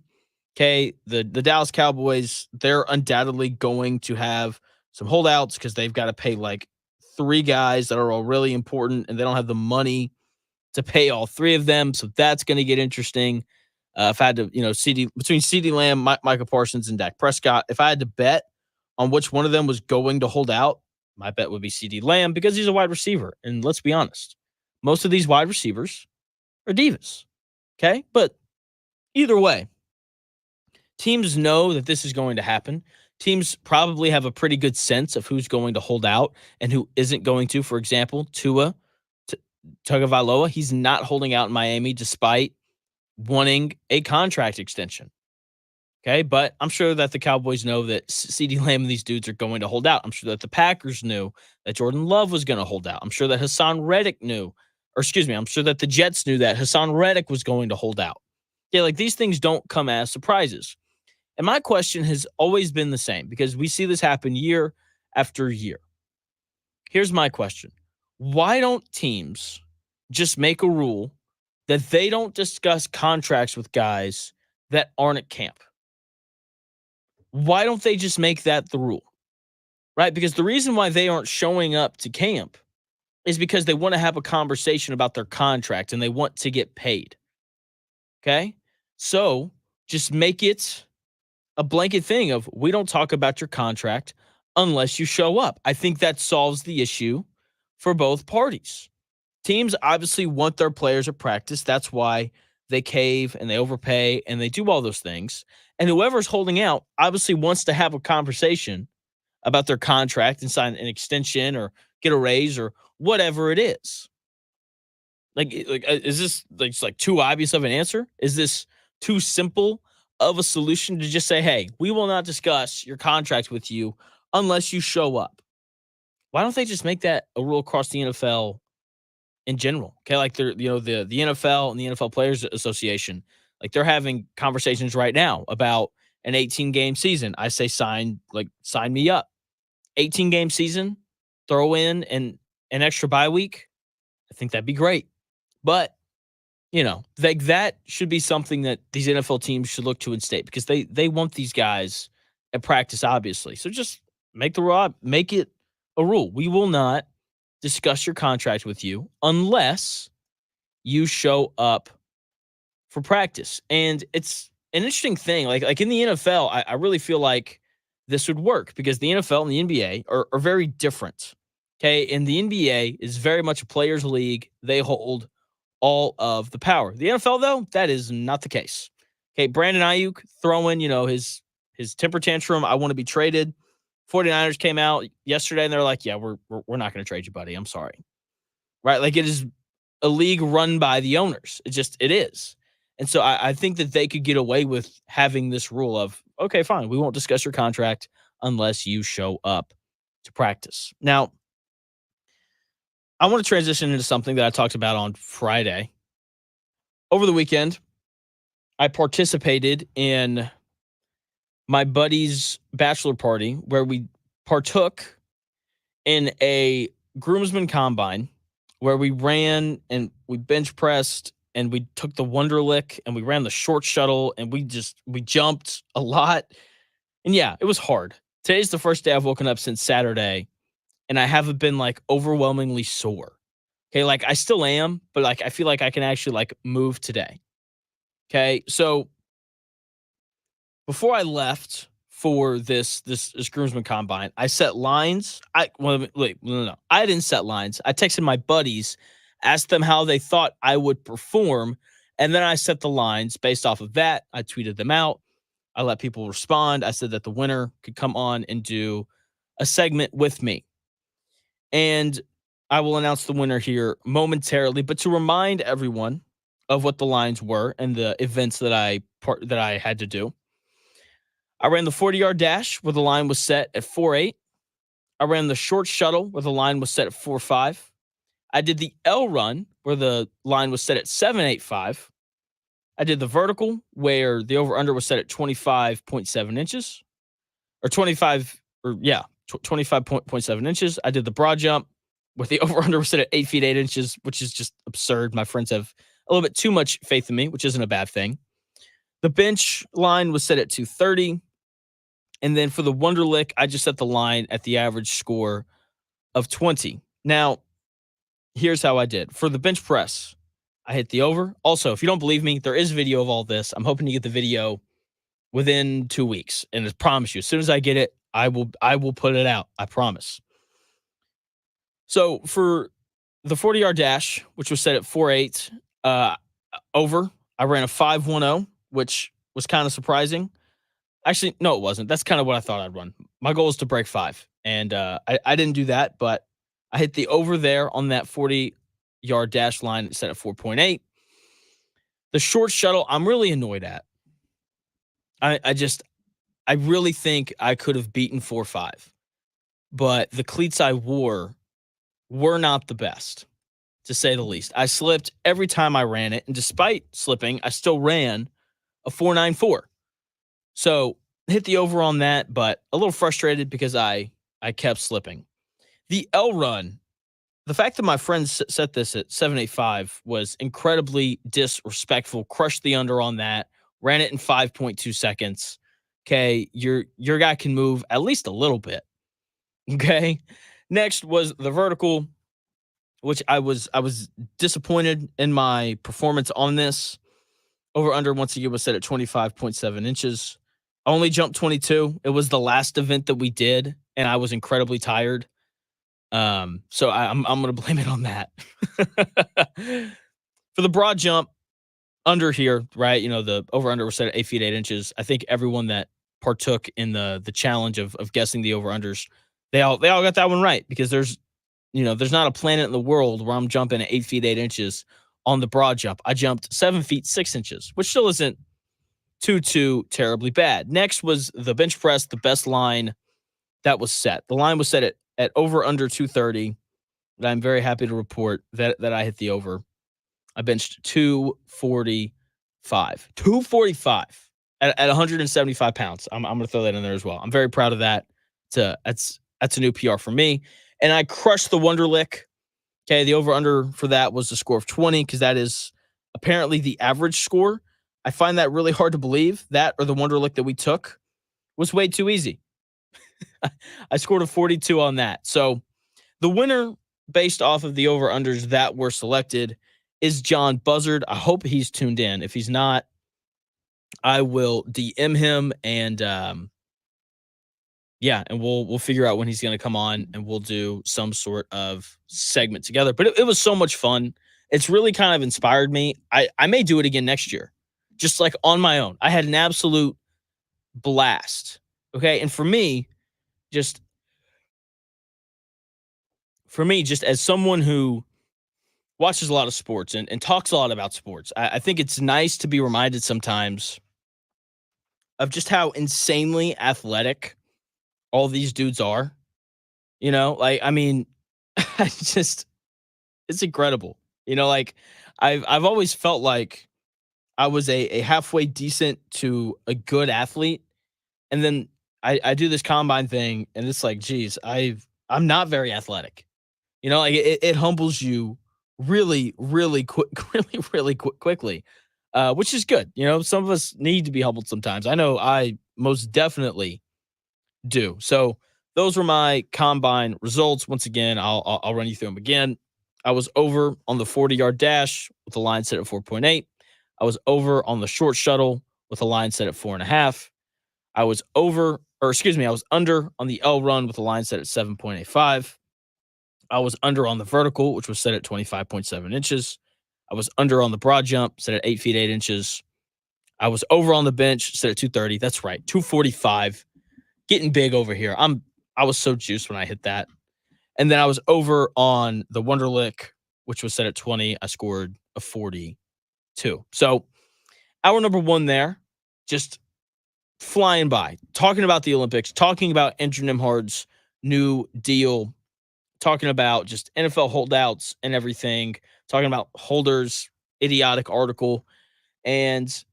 Okay, the Dallas Cowboys, they're undoubtedly going to have some holdouts because they've got to pay like 3 guys that are all really important, and they don't have the money to pay all 3 of them. So that's going to get interesting. If I had to, between CeeDee Lamb, Micah Parsons, and Dak Prescott, if I had to bet on which one of them was going to hold out, my bet would be CeeDee Lamb because he's a wide receiver. And let's be honest, most of these wide receivers are divas. Okay, but either way, teams know that this is going to happen. Teams probably have a pretty good sense of who's going to hold out and who isn't going to. For example, Tua Tagovailoa, he's not holding out in Miami despite wanting a contract extension. Okay, but I'm sure that the Cowboys know that CeeDee Lamb and these dudes are going to hold out. I'm sure that the Packers knew that Jordan Love was going to hold out. I'm sure that Hassan Reddick knew, I'm sure that the Jets knew that Hassan Reddick was going to hold out. Yeah, like these things don't come as surprises. And my question has always been the same because we see this happen year after year. Here's my question. Why don't teams just make a rule that they don't discuss contracts with guys that aren't at camp? Why don't they just make that the rule? Right? Because the reason why they aren't showing up to camp is because they want to have a conversation about their contract and they want to get paid. Okay? So just make it a blanket thing of we don't talk about your contract unless you show up. I think that solves the issue for both parties. Teams obviously want their players at practice. That's why they cave and they overpay and they do all those things. And whoever's holding out obviously wants to have a conversation about their contract and sign an extension or get a raise or whatever it is. Is this like too obvious of an answer? Is this too simple of a solution to just say, hey, we will not discuss your contract with you unless you show up? Why don't they just make that a rule across the NFL in general? Okay, like they're, the NFL and the NFL Players Association, like they're having conversations right now about an 18-game season. I say sign me up. 18-game season, throw in an extra bye week. I think that'd be great. But that should be something that these NFL teams should look to instate because they want these guys at practice, obviously. So just make it a rule. We will not discuss your contract with you unless you show up for practice. And it's an interesting thing. Like in the NFL, I really feel like this would work because the NFL and the NBA are very different. Okay. And the NBA is very much a players' league. They hold all of the power. The NFL, though, that is not the case. Okay. Brandon Ayuk throwing, his temper tantrum. I want to be traded. 49ers came out yesterday and they're like, yeah, we're not going to trade you, buddy. I'm sorry. Right. Like it is a league run by the owners. It is. And so I think that they could get away with having this rule of, okay, fine, we won't discuss your contract unless you show up to practice. Now, I want to transition into something that I talked about on Friday. Over the weekend, I participated in my buddy's bachelor party where we partook in a groomsman combine where we ran and we bench pressed and we took the Wonderlick and we ran the short shuttle and we jumped a lot. And yeah, it was hard. Today's the first day I've woken up since Saturday and I haven't been overwhelmingly sore. Okay. I still am, but I feel like I can actually move today. Okay. So before I left for this groomsman combine, I set lines. No. I didn't set lines. I texted my buddies, asked them how they thought I would perform, and then I set the lines based off of that. I tweeted them out. I let people respond. I said that the winner could come on and do a segment with me. And I will announce the winner here momentarily. But to remind everyone of what the lines were and the events that I had to do, I ran the 40-yard dash where the line was set at 4.8. I ran the short shuttle where the line was set at 4.5. I did the L run where the line was set at 7.85. I did the vertical where the over-under was set at 25.7 inches. Or 25.7 inches. I did the broad jump where the over-under was set at 8 feet 8 inches, which is just absurd. My friends have a little bit too much faith in me, which isn't a bad thing. The bench line was set at 230. And then for the Wonderlick, I just set the line at the average score of 20. Now, here's how I did. For the bench press, I hit the over. Also, if you don't believe me, there is video of all this. I'm hoping to get the video within 2 weeks. And I promise you, as soon as I get it, I will put it out. I promise. So for the 40-yard dash, which was set at 4.8 over, I ran a 5.10, which was kind of surprising. Actually, no, it wasn't. That's kind of what I thought I'd run. My goal is to break 5. And I didn't do that, but I hit the over there on that 40-yard dash line set at 4.8. The short shuttle, I'm really annoyed at. I really think I could have beaten 4.5. But the cleats I wore were not the best, to say the least. I slipped every time I ran it. And despite slipping, I still ran a 4.94. So hit the over on that, but a little frustrated because I kept slipping. The L run, the fact that my friends set this at 7.85 was incredibly disrespectful. Crushed the under on that. Ran it in 5.2 seconds. Okay, your guy can move at least a little bit. Okay. Next was the vertical, which I was disappointed in my performance on this. Over under once again was set at 25.7 inches. I only jumped 22. It was the last event that we did, and I was incredibly tired. So I'm going to blame it on that. For the broad jump, under here, right? You know, the over under was set at 8 feet 8 inches. I think everyone that partook in the challenge of guessing the over unders, they all got that one right, because there's not a planet in the world where I'm jumping at 8 feet 8 inches on the broad jump. I jumped 7 feet 6 inches, which still isn't too terribly bad. Next was the bench press, the best line that was set. The line was set at over under 230. And I'm very happy to report that I hit the over. I benched 245. 245 at 175 pounds. I'm going to throw that in there as well. I'm very proud of that. That's a new PR for me. And I crushed the Wonderlick. Okay, the over-under for that was the score of 20, because that is apparently the average score. I find that really hard to believe. That, or the Wonderlick that we took, was way too easy. I scored a 42 on that. So the winner, based off of the over-unders that were selected, is John Buzzard. I hope he's tuned in. If he's not, I will DM him and and we'll figure out when he's going to come on, and we'll do some sort of segment together. But it was so much fun. It's really kind of inspired me. I may do it again next year, just like on my own. I had an absolute blast. Okay. And for me, just as someone who watches a lot of sports and talks a lot about sports, I think it's nice to be reminded sometimes of just how insanely athletic all these dudes are. You know, like, I mean, it's incredible. You know, like I've always felt like I was a halfway decent to a good athlete. And then I do this combine thing, and it's like, geez, I'm not very athletic. You know, like it humbles you really quickly, which is good. You know, some of us need to be humbled sometimes. I know I most definitely do. So those were my combine results. Once again, I'll run you through them again. I was over on the 40-yard dash with the line set at 4.8. I was over on the short shuttle with a line set at 4.5. I was under on the L run with a line set at 7.85. I was under on the vertical, which was set at 25.7 inches. I was under on the broad jump, set at 8 feet 8 inches. I was over on the bench instead of 230. That's right, 245. Getting big over here. I was so juiced when I hit that. And then I was over on the Wonderlic, which was set at 20. I scored a 42. So hour number one there, just flying by, talking about the Olympics, talking about Andrew Nembhard's new deal, talking about just NFL holdouts and everything, talking about Holder's idiotic article. And,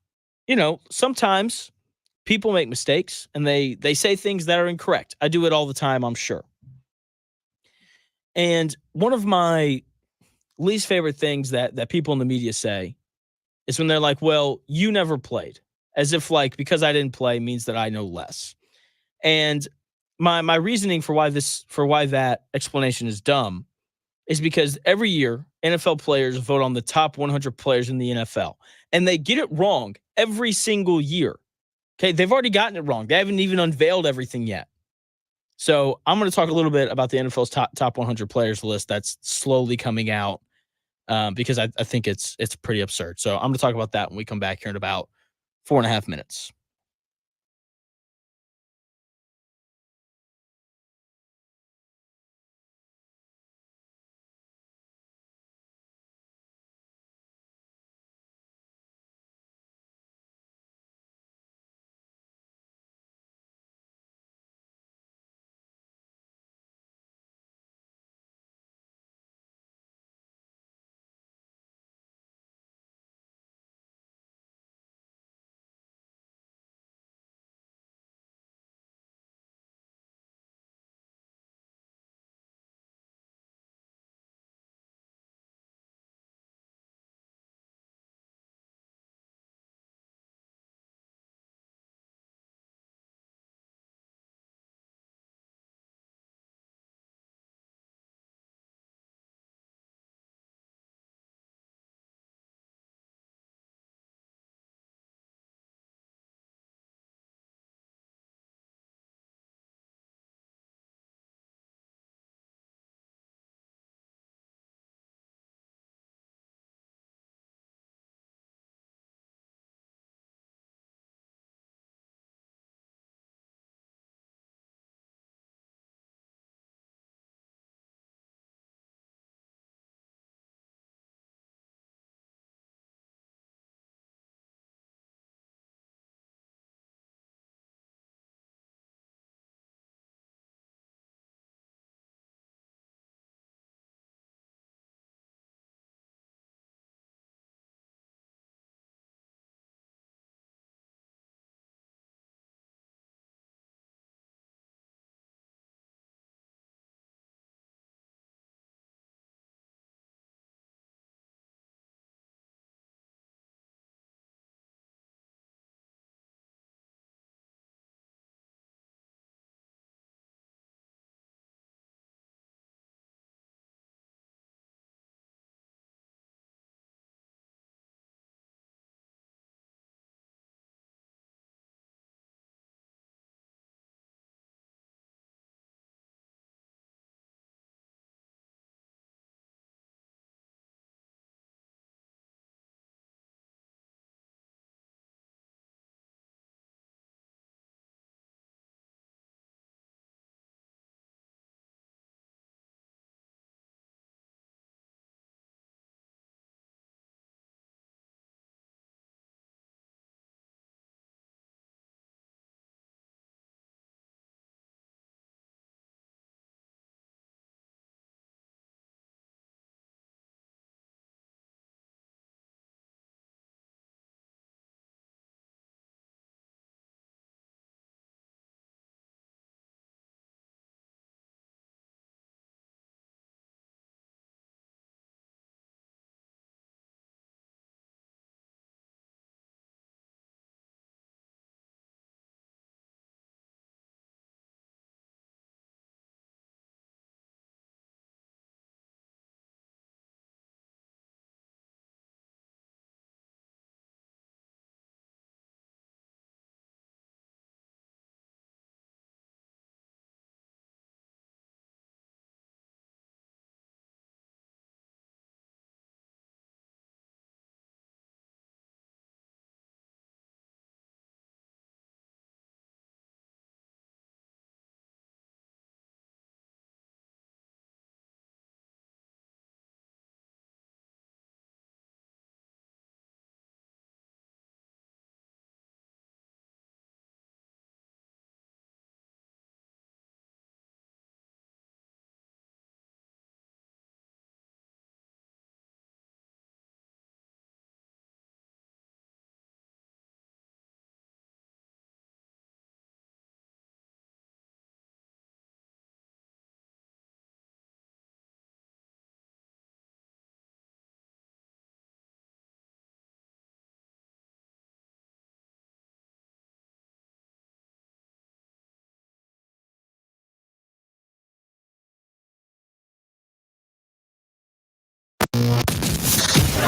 sometimes people make mistakes and they say things that are incorrect. I do it all the time, I'm sure. And one of my least favorite things that people in the media say is when they're like, well, you never played, as if like because I didn't play means that I know less. And my reasoning for why that explanation is dumb is because every year NFL players vote on the top 100 players in the NFL, and they get it wrong every single year. Okay, they've already gotten it wrong. They haven't even unveiled everything yet. So I'm going to talk a little bit about the NFL's top 100 players list that's slowly coming out because I think it's pretty absurd. So I'm going to talk about that when we come back here in about 4.5 minutes.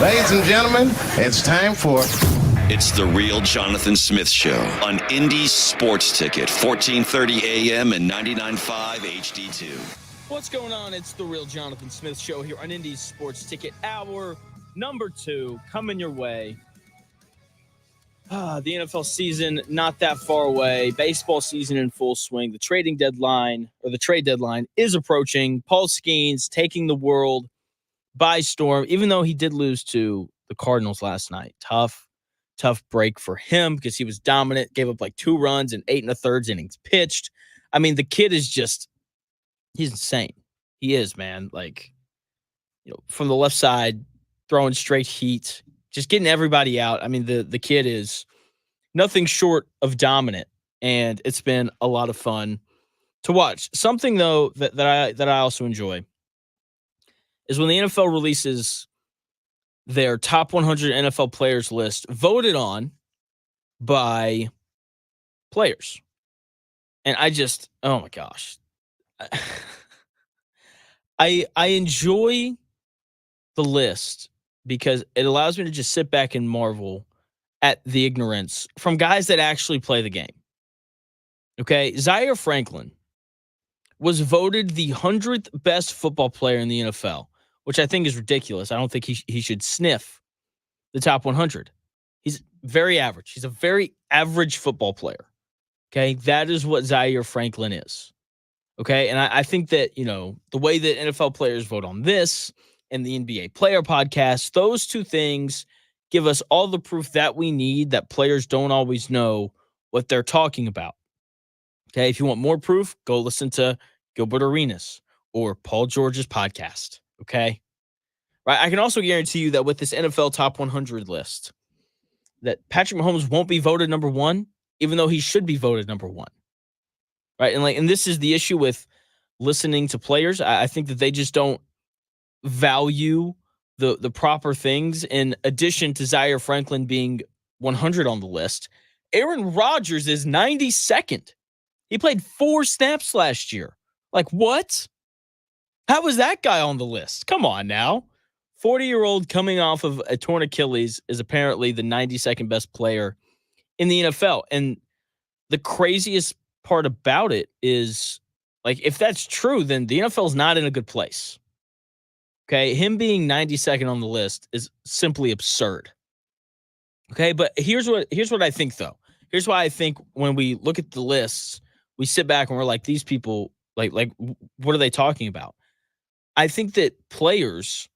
Ladies and gentlemen, it's time for... It's the Real Jonathan Smith Show on Indy Sports Ticket, 1430 AM and 99.5 HD2. What's going on? It's the Real Jonathan Smith Show here on Indy Sports Ticket, hour number 2, coming your way. The NFL season not that far away. Baseball season in full swing. The trade deadline is approaching. Paul Skeens taking the world by storm, even though he did lose to the Cardinals last night. Tough break for him because he was dominant, gave up like 2 runs in 8 1/3 innings pitched. I mean, the kid is just, he's insane. He is, man. Like, from the left side, throwing straight heat, just getting everybody out. I mean, the kid is nothing short of dominant, and it's been a lot of fun to watch. Something though that I also enjoy is when the NFL releases their top 100 NFL players list voted on by players. And I just, oh my gosh. I enjoy the list because it allows me to just sit back and marvel at the ignorance from guys that actually play the game. Okay, Zaire Franklin was voted the 100th best football player in the NFL, which I think is ridiculous. I don't think he should sniff the top 100. He's very average. He's a very average football player. Okay, that is what Zaire Franklin is. Okay, and I think that, the way that NFL players vote on this and the NBA Player Podcast, those two things give us all the proof that we need that players don't always know what they're talking about. Okay, if you want more proof, go listen to Gilbert Arenas or Paul George's podcast. Okay, right. I can also guarantee you that with this NFL Top 100 list, that Patrick Mahomes won't be voted number 1, even though he should be voted number 1. Right, and this is the issue with listening to players. I think that they just don't value the proper things. In addition to Zaire Franklin being 100 on the list, Aaron Rodgers is 92nd. He played 4 snaps last year. Like, what? How was that guy on the list? Come on now. 40-year-old coming off of a torn Achilles is apparently the 92nd best player in the NFL. And the craziest part about it is, like, if that's true, then the NFL is not in a good place. Okay, him being 92nd on the list is simply absurd. Okay, but here's what I think, though. Here's why I think when we look at the lists, we sit back and we're like, these people, like what are they talking about? I think that players,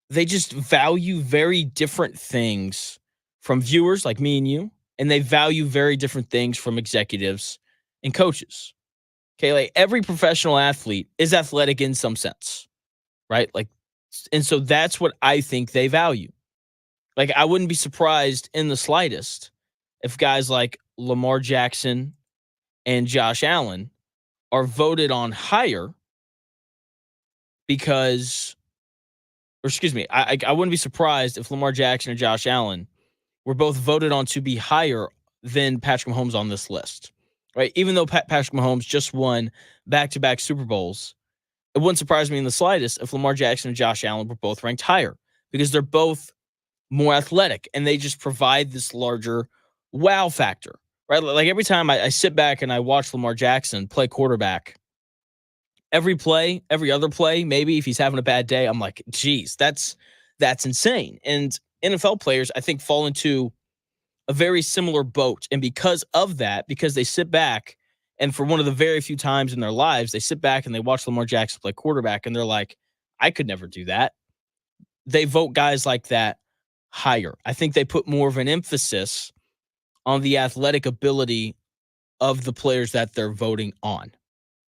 they just value very different things from viewers like me and you, and they value very different things from executives and coaches. Okay, like every professional athlete is athletic in some sense, right? Like, and so that's what I think they value. Like, I wouldn't be surprised in the slightest if guys like Lamar Jackson and Josh Allen are voted on higher because, or excuse me, I wouldn't be surprised if Lamar Jackson and Josh Allen were both voted on to be higher than Patrick Mahomes on this list, right? Even though Patrick Mahomes just won back-to-back Super Bowls, it wouldn't surprise me in the slightest if Lamar Jackson and Josh Allen were both ranked higher because they're both more athletic and they just provide this larger wow factor, right? Like every time I sit back and I watch Lamar Jackson play quarterback, every other play, maybe if he's having a bad day, I'm like, geez, that's insane. And NFL players, I think, fall into a very similar boat. And because of that, because they sit back and for one of the very few times in their lives, they sit back and they watch Lamar Jackson play quarterback and they're like, I could never do that. They vote guys like that higher. I think they put more of an emphasis on the athletic ability of the players that they're voting on,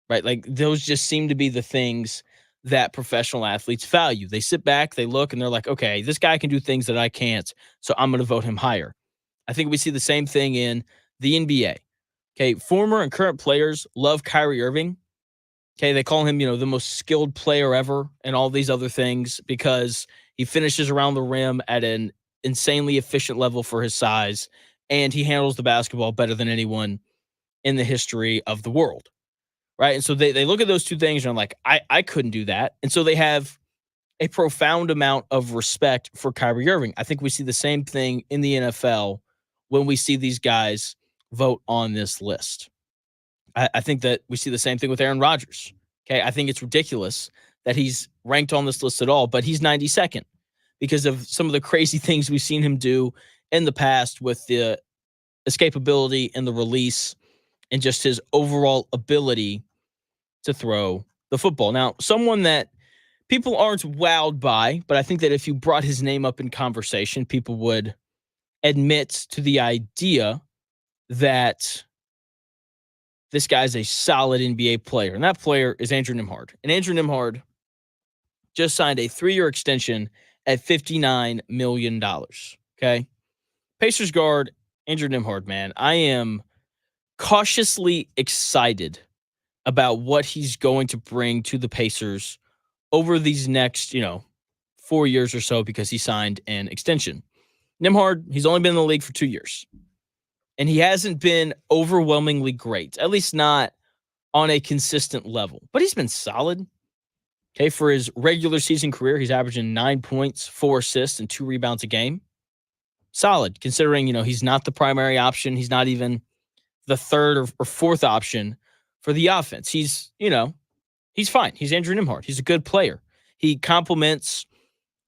right? Like those just seem to be the things that professional athletes value. They sit back, they look, and they're like, okay, this guy can do things that I can't, so I'm going to vote him higher. I think we see the same thing in the NBA. Okay, former and current players love Kyrie Irving. Okay, they call him, the most skilled player ever and all these other things because he finishes around the rim at an insanely efficient level for his size, and he handles the basketball better than anyone in the history of the world, right? And so they look at those two things and are like, I couldn't do that. And so they have a profound amount of respect for Kyrie Irving. I think we see the same thing in the NFL when we see these guys vote on this list. I think that we see the same thing with Aaron Rodgers. Okay, I think it's ridiculous that he's ranked on this list at all, but he's 92nd because of some of the crazy things we've seen him do in the past with the escapability and the release and just his overall ability to throw the football. Now, someone that people aren't wowed by, but I think that if you brought his name up in conversation, people would admit to the idea that this guy's a solid NBA player, and that player is Andrew Nembhard. And Andrew Nembhard just signed a 3-year extension at $59 million, okay? Pacers guard Andrew Nembhard, man, I am cautiously excited about what he's going to bring to the Pacers over these next, 4 years or so because he signed an extension. Nembhard, he's only been in the league for 2 years. And he hasn't been overwhelmingly great, at least not on a consistent level. But he's been solid. Okay, for his regular season career, he's averaging 9 points, 4 assists, and 2 rebounds a game. Solid, considering, he's not the primary option. He's not even the third or fourth option for the offense. He's fine. He's Andrew Nembhard. He's a good player. He complements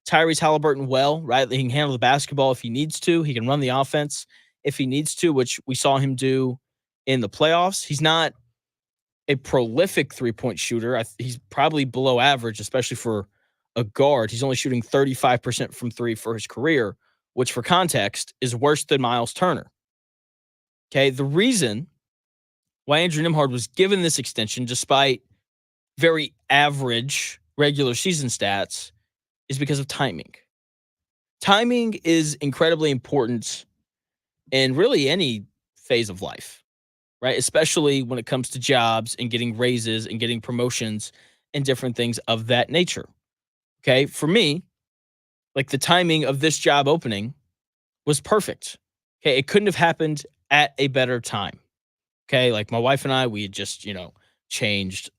Tyrese Halliburton well, right? He can handle the basketball if he needs to. He can run the offense if he needs to, which we saw him do in the playoffs. He's not a prolific three-point shooter. He's probably below average, especially for a guard. He's only shooting 35% from three for his career, which for context is worse than Miles Turner. Okay, the reason why Andrew Nembhard was given this extension, despite very average regular season stats, is because of timing. Timing is incredibly important in really any phase of life, right? Especially when it comes to jobs and getting raises and getting promotions and different things of that nature. Okay, for me, like the timing of this job opening was perfect. Okay, it couldn't have happened at a better time. Okay, like my wife and I, we had just, changed,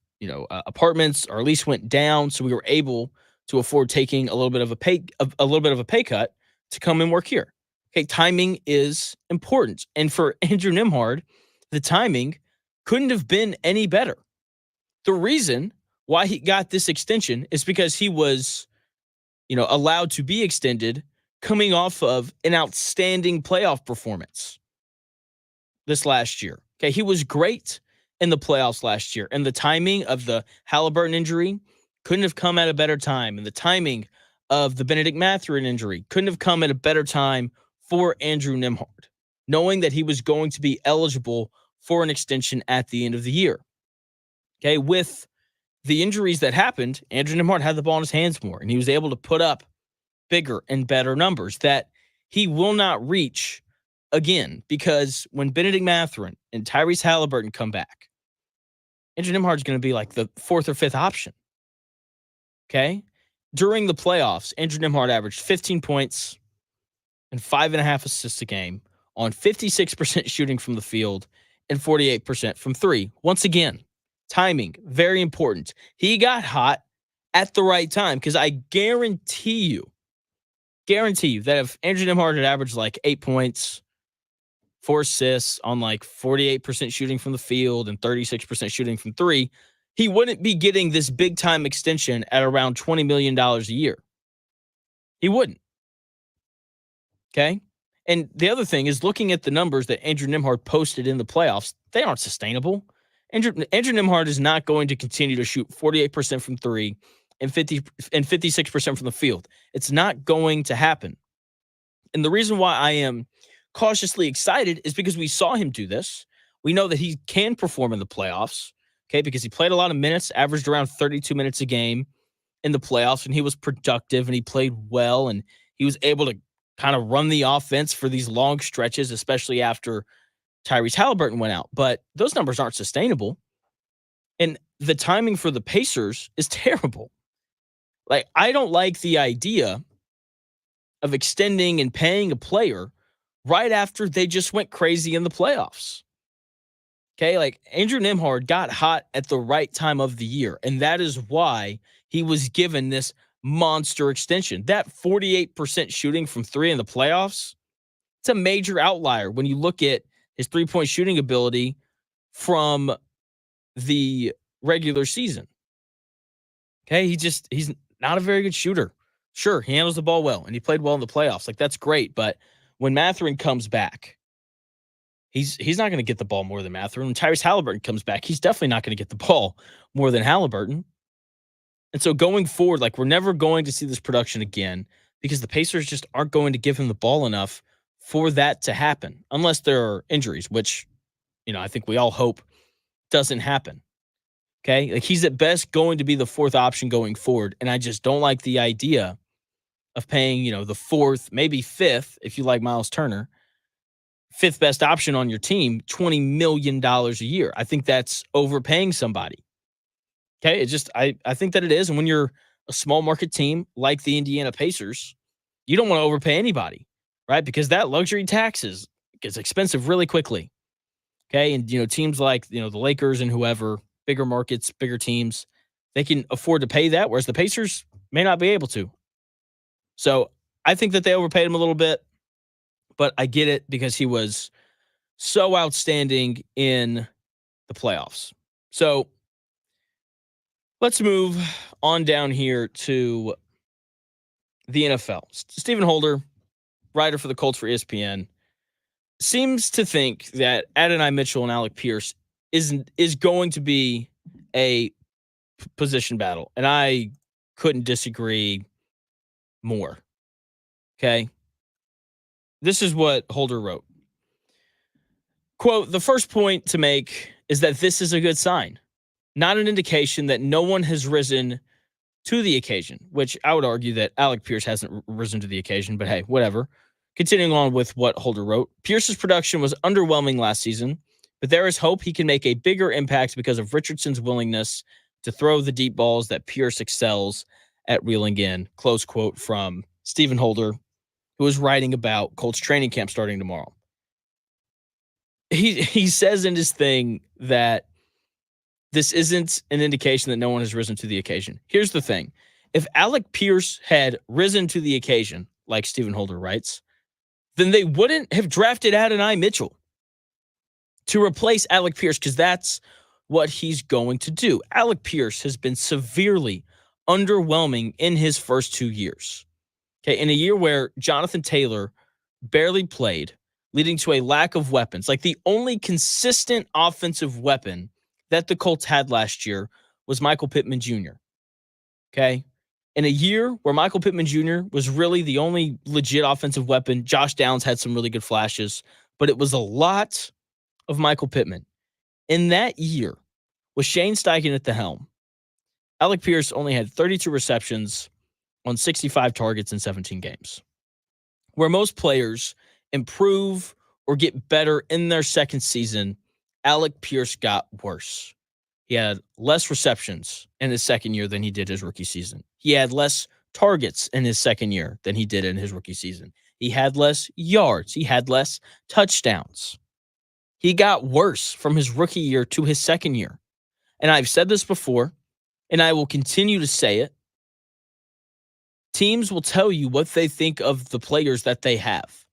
apartments. Our lease went down, so we were able to afford taking a little bit of a pay cut to come and work here. Okay, timing is important. And for Andrew Nembhard, the timing couldn't have been any better. The reason why he got this extension is because he was, allowed to be extended coming off of an outstanding playoff performance this last year. Okay, he was great in the playoffs last year. And the timing of the Halliburton injury couldn't have come at a better time. And the timing of the Benedict Mathurin injury couldn't have come at a better time for Andrew Nembhard, knowing that he was going to be eligible for an extension at the end of the year. Okay, with the injuries that happened, Andrew Nembhard had the ball in his hands more, and he was able to put up bigger and better numbers that he will not reach again, because when Benedict Mathurin and Tyrese Halliburton come back, Andrew Nembhard is going to be like the fourth or fifth option. Okay? During the playoffs, Andrew Nembhard averaged 15 points and 5.5 assists a game on 56% shooting from the field and 48% from three. Once again, timing, very important. He got hot at the right time, because I guarantee you that if Andrew Nembhard had averaged like 8 points, 4 assists on like 48% shooting from the field and 36% shooting from three, he wouldn't be getting this big time extension at around $20 million a year. He wouldn't. Okay? And the other thing is, looking at the numbers that Andrew Nembhard posted in the playoffs, they aren't sustainable. Andrew Nembhard is not going to continue to shoot 48% from three and 56% from the field. It's not going to happen. And the reason why I am cautiously excited is because we saw him do this. We know that he can perform in the playoffs, okay, because he played a lot of minutes, averaged around 32 minutes a game in the playoffs, and he was productive and he played well, and he was able to kind of run the offense for these long stretches, especially after Tyrese Halliburton went out. But those numbers aren't sustainable. And the timing for the Pacers is terrible. Like, I don't like the idea of extending and paying a player right after they just went crazy in the playoffs. Okay, like Andrew Nembhard got hot at the right time of the year, and that is why he was given this monster extension. That 48% shooting from three in the playoffs, it's a major outlier when you look at his three-point shooting ability from the regular season. Okay, he's not a very good shooter. Sure, he handles the ball well, and he played well in the playoffs. Like, that's great, but when Mathurin comes back, he's not going to get the ball more than Mathurin. When Tyrese Halliburton comes back, he's definitely not going to get the ball more than Halliburton. And so going forward, like, we're never going to see this production again because the Pacers just aren't going to give him the ball enough for that to happen, unless there are injuries, which, I think we all hope doesn't happen. Okay? Like, he's at best going to be the fourth option going forward, and I just don't like the idea of paying, the fourth, maybe fifth, if you like Miles Turner, fifth best option on your team, $20 million a year. I think that's overpaying somebody. Okay, I think that it is. And when you're a small market team like the Indiana Pacers, you don't want to overpay anybody, right? Because that luxury tax gets expensive really quickly. Okay, and teams like the Lakers and whoever, bigger markets, bigger teams, they can afford to pay that, whereas the Pacers may not be able to. So I think that they overpaid him a little bit, but I get it because he was so outstanding in the playoffs. So let's move on down here to the NFL. Stephen Holder, writer for the Colts for ESPN, seems to think that Adonai Mitchell and Alec Pierce is going to be a position battle, and I couldn't disagree more. Okay? This is what Holder wrote. Quote, "The first point to make is that this is a good sign. Not an indication that no one has risen to the occasion," which I would argue that Alec Pierce hasn't risen to the occasion, but hey, whatever. Continuing on with what Holder wrote, "Pierce's production was underwhelming last season, but there is hope he can make a bigger impact because of Richardson's willingness to throw the deep balls that Pierce excels at reeling in." Close quote from Stephen Holder, who is writing about Colts training camp starting tomorrow. He says in his thing that this isn't an indication that no one has risen to the occasion. Here's the thing. If Alec Pierce had risen to the occasion, like Stephen Holder writes, then they wouldn't have drafted Adonai Mitchell to replace Alec Pierce, because that's what he's going to do. Alec Pierce has been severely underwhelming in his first 2 years. Okay, in a year where Jonathan Taylor barely played, leading to a lack of weapons. Like, the only consistent offensive weapon that the Colts had last year was Michael Pittman Jr. Okay? In a year where Michael Pittman Jr. was really the only legit offensive weapon, Josh Downs had some really good flashes, but it was a lot of Michael Pittman. In that year, with Shane Steichen at the helm, Alec Pierce only had 32 receptions on 65 targets in 17 games. Where most players improve or get better in their second season, Alec Pierce got worse. He had less receptions in his second year than he did his rookie season. He had less targets in his second year than he did in his rookie season. He had less yards. He had less touchdowns. He got worse from his rookie year to his second year. And I've said this before, and I will continue to say it. Teams will tell you what they think of the players that they have.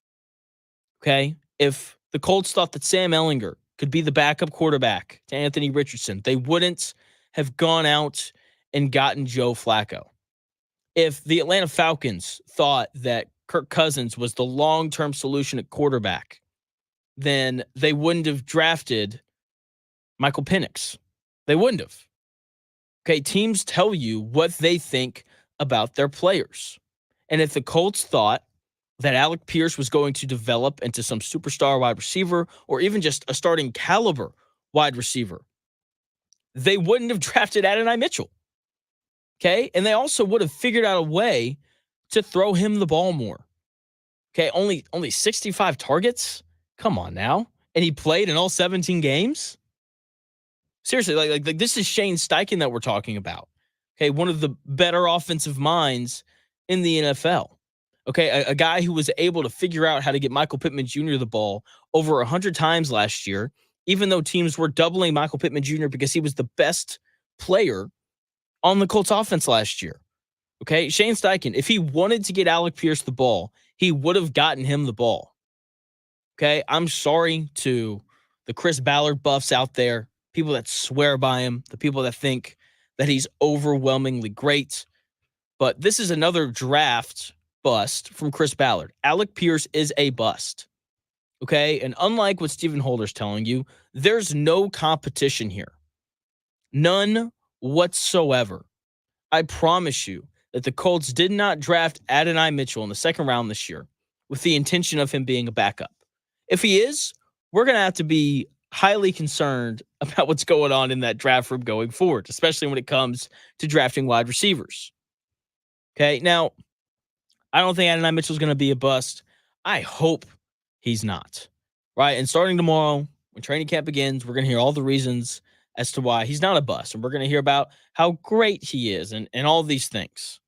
Okay? If the Colts thought that Sam Ehlinger could be the backup quarterback to Anthony Richardson, they wouldn't have gone out and gotten Joe Flacco. If the Atlanta Falcons thought that Kirk Cousins was the long-term solution at quarterback, then they wouldn't have drafted Michael Penix. They wouldn't have. Okay, teams tell you what they think about their players. And if the Colts thought that Alec Pierce was going to develop into some superstar wide receiver or even just a starting caliber wide receiver, they wouldn't have drafted Adonai Mitchell. Okay? And they also would have figured out a way to throw him the ball more. Okay? Only 65 targets? Come on now. And he played in all 17 games? Seriously, like this is Shane Steichen that we're talking about. Okay? One of the better offensive minds in the NFL. Okay, a guy who was able to figure out how to get Michael Pittman Jr. the ball over 100 times last year, even though teams were doubling Michael Pittman Jr. because he was the best player on the Colts offense last year. Okay, Shane Steichen, if he wanted to get Alec Pierce the ball, he would have gotten him the ball. Okay, I'm sorry to the Chris Ballard buffs out there, people that swear by him, the people that think that he's overwhelmingly great. But this is another draft bust from Chris Ballard. Alec Pierce is a bust. Okay, and unlike what Stephen Holder's telling you, there's no competition here. None whatsoever. I promise you that the Colts did not draft Adonai Mitchell in the second round this year with the intention of him being a backup. If he is, we're going to have to be highly concerned about what's going on in that draft room going forward, especially when it comes to drafting wide receivers. Okay, now, I don't think Adonai Mitchell is going to be a bust. I hope he's not. Right, and starting tomorrow, when training camp begins, we're going to hear all the reasons as to why he's not a bust. And we're going to hear about how great he is and all these things.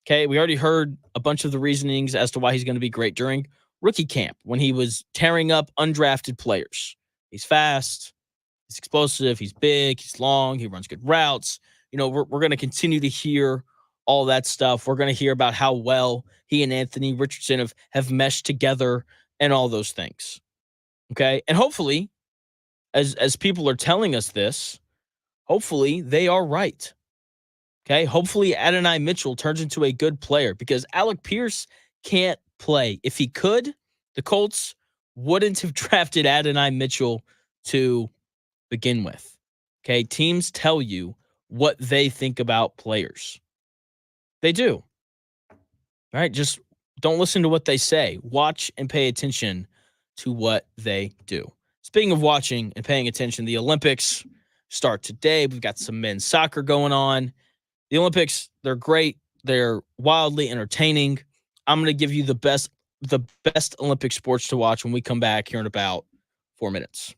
Okay, we already heard a bunch of the reasonings as to why he's going to be great during rookie camp when he was tearing up undrafted players. He's fast, he's explosive, he's big, he's long, he runs good routes. You know, we're going to continue to hear all that stuff. We're going to hear about how well he and Anthony Richardson have meshed together and all those things. Okay, and hopefully, as people are telling us this, hopefully they are right. Okay, hopefully Adonai Mitchell turns into a good player because Alec Pierce can't play. If he could, the Colts wouldn't have drafted Adonai Mitchell to begin with. Okay, teams tell you what they think about players. They do. All right, just don't listen to what they say. Watch and pay attention to what they do. Speaking of watching and paying attention, the Olympics start today. We've got some men's soccer going on. The Olympics, they're great. They're wildly entertaining. I'm going to give you the best Olympic sports to watch when we come back here in about 4 minutes.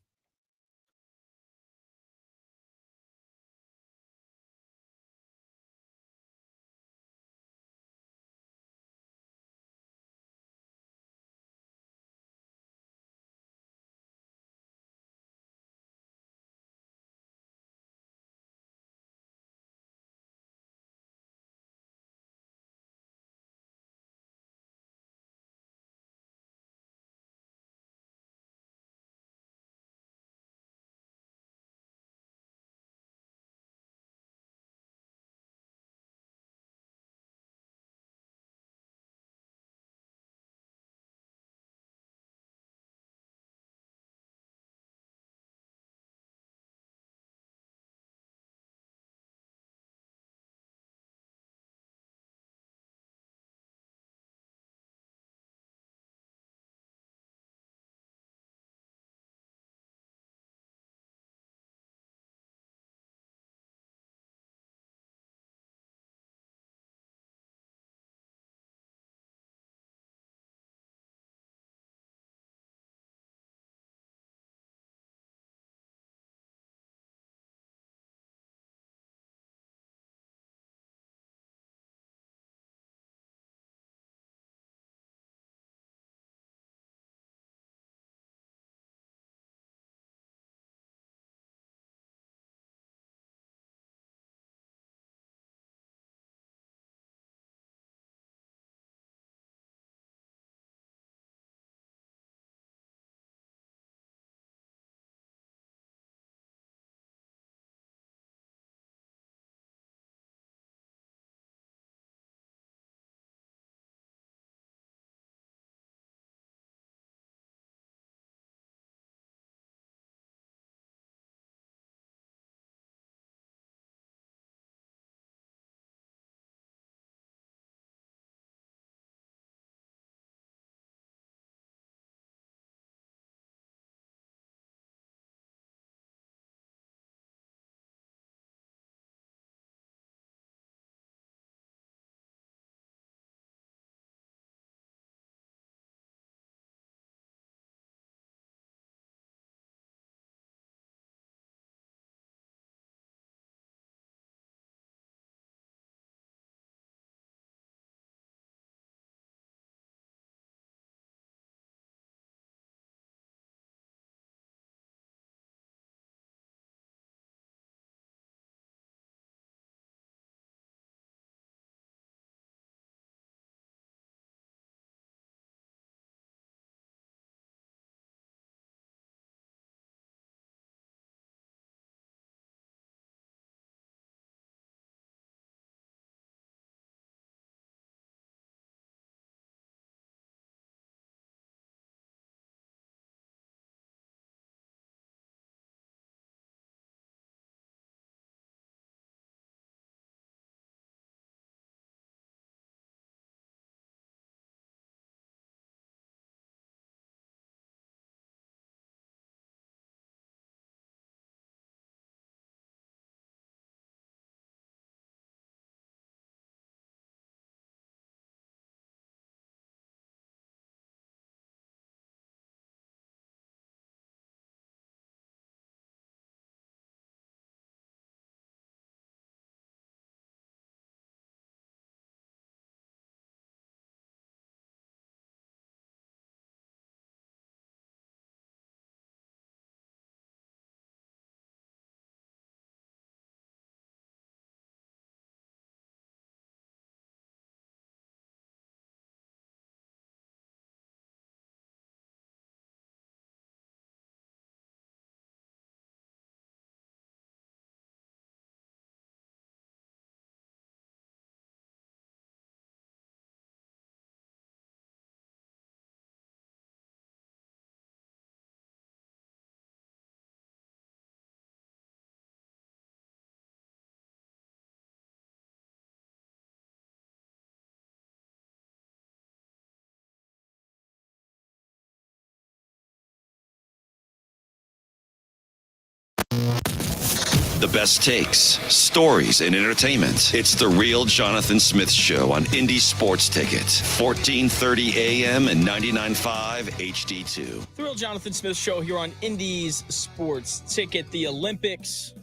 The best takes, stories, and entertainment. It's The Real Jonathan Smith Show on Indy Sports Ticket. 1430 AM and 99.5 HD2. The Real Jonathan Smith Show here on Indy's Sports Ticket. The Olympics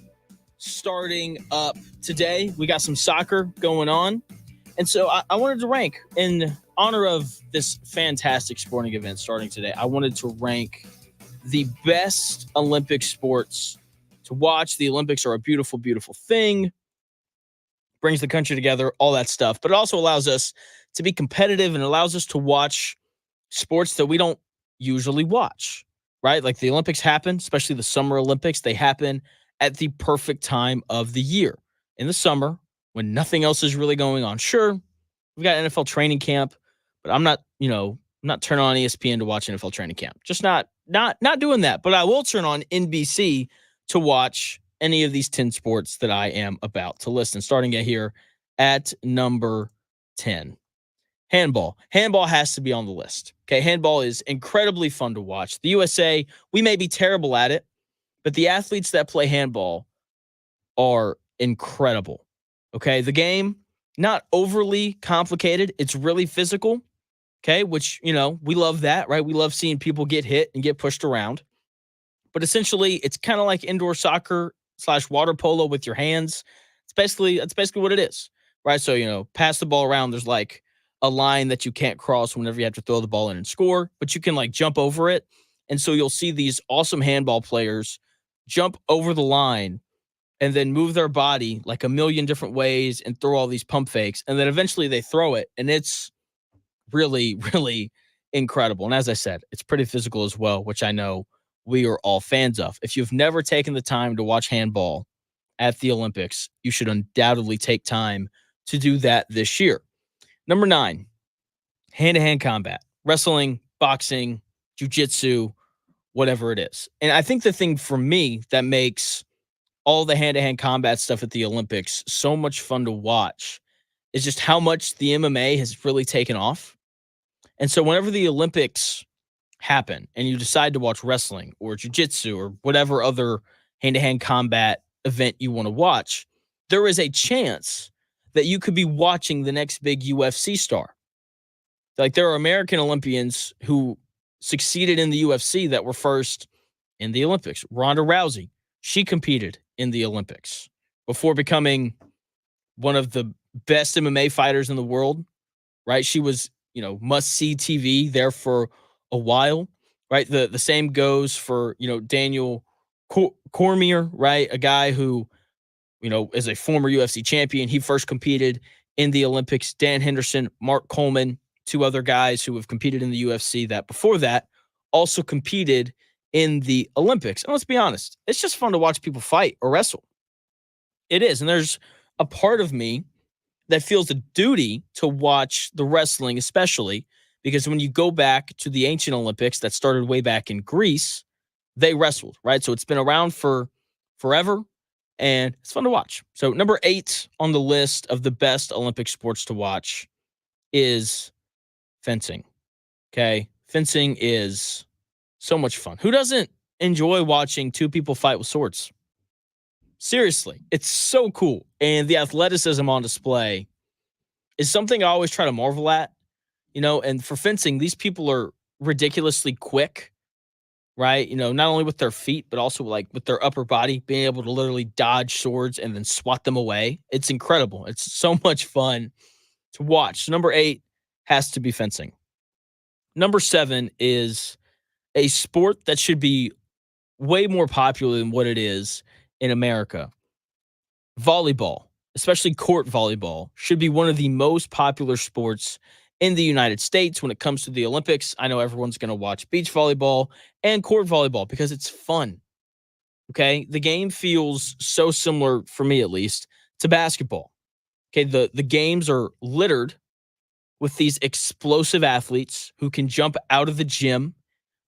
starting up today. We got some soccer going on. And so I wanted to rank, in honor of this fantastic sporting event starting today, I wanted to rank the best Olympic sports to watch. The Olympics are a beautiful, beautiful thing. Brings the country together, all that stuff. But it also allows us to be competitive and allows us to watch sports that we don't usually watch, right? Like the Olympics happen, especially the Summer Olympics. They happen at the perfect time of the year. In the summer, when nothing else is really going on. Sure, we've got NFL training camp, but I'm not turning on ESPN to watch NFL training camp. Just not doing that. But I will turn on NBC to watch any of these 10 sports that I am about to list. And starting it here at number 10. Handball. Handball has to be on the list. Okay, handball is incredibly fun to watch. The USA, we may be terrible at it, but the athletes that play handball are incredible. Okay, the game, not overly complicated. It's really physical. Okay, which, we love that, right? We love seeing people get hit and get pushed around. But essentially, it's kind of like indoor soccer / water polo with your hands. That's basically what it is, right? So, pass the ball around. There's like a line that you can't cross whenever you have to throw the ball in and score, but you can like jump over it. And so you'll see these awesome handball players jump over the line and then move their body like a million different ways and throw all these pump fakes. And then eventually they throw it. And it's really, really incredible. And as I said, it's pretty physical as well, which I know we are all fans of. If you've never taken the time to watch handball at the Olympics, you should undoubtedly take time to do that this year. Number 9, hand-to-hand combat, wrestling, boxing, jiu-jitsu, whatever it is. And I think the thing for me that makes all the hand-to-hand combat stuff at the Olympics so much fun to watch is just how much the MMA has really taken off. And so whenever the Olympics happen and you decide to watch wrestling or jiu-jitsu or whatever other hand-to-hand combat event you want to watch, there is a chance that you could be watching the next big UFC star. Like there are American Olympians who succeeded in the UFC that were first in the Olympics. Ronda Rousey, she competed in the Olympics before becoming one of the best MMA fighters in the world, right? She was, must-see TV there for a while, right? The same goes for, Daniel Cormier, right? A guy who, is a former UFC champion. He first competed in the Olympics. Dan Henderson, Mark Coleman, 2 other guys who have competed in the UFC that before that also competed in the Olympics. And let's be honest, it's just fun to watch people fight or wrestle. It is. And there's a part of me that feels a duty to watch the wrestling, especially because when you go back to the ancient Olympics that started way back in Greece, they wrestled, right? So it's been around for forever, and it's fun to watch. So number 8 on the list of the best Olympic sports to watch is fencing. Okay? Fencing is so much fun. Who doesn't enjoy watching 2 people fight with swords? Seriously, it's so cool. And the athleticism on display is something I always try to marvel at. And for fencing, these people are ridiculously quick, right? Not only with their feet, but also like with their upper body, being able to literally dodge swords and then swat them away. It's incredible. It's so much fun to watch. So number 8 has to be fencing. Number 7 is a sport that should be way more popular than what it is in America. Volleyball, especially court volleyball, should be one of the most popular sports in the United States when it comes to the Olympics. I know everyone's going to watch beach volleyball and court volleyball because it's fun. Okay? The game feels so similar, for me at least, to basketball. Okay? The games are littered with these explosive athletes who can jump out of the gym,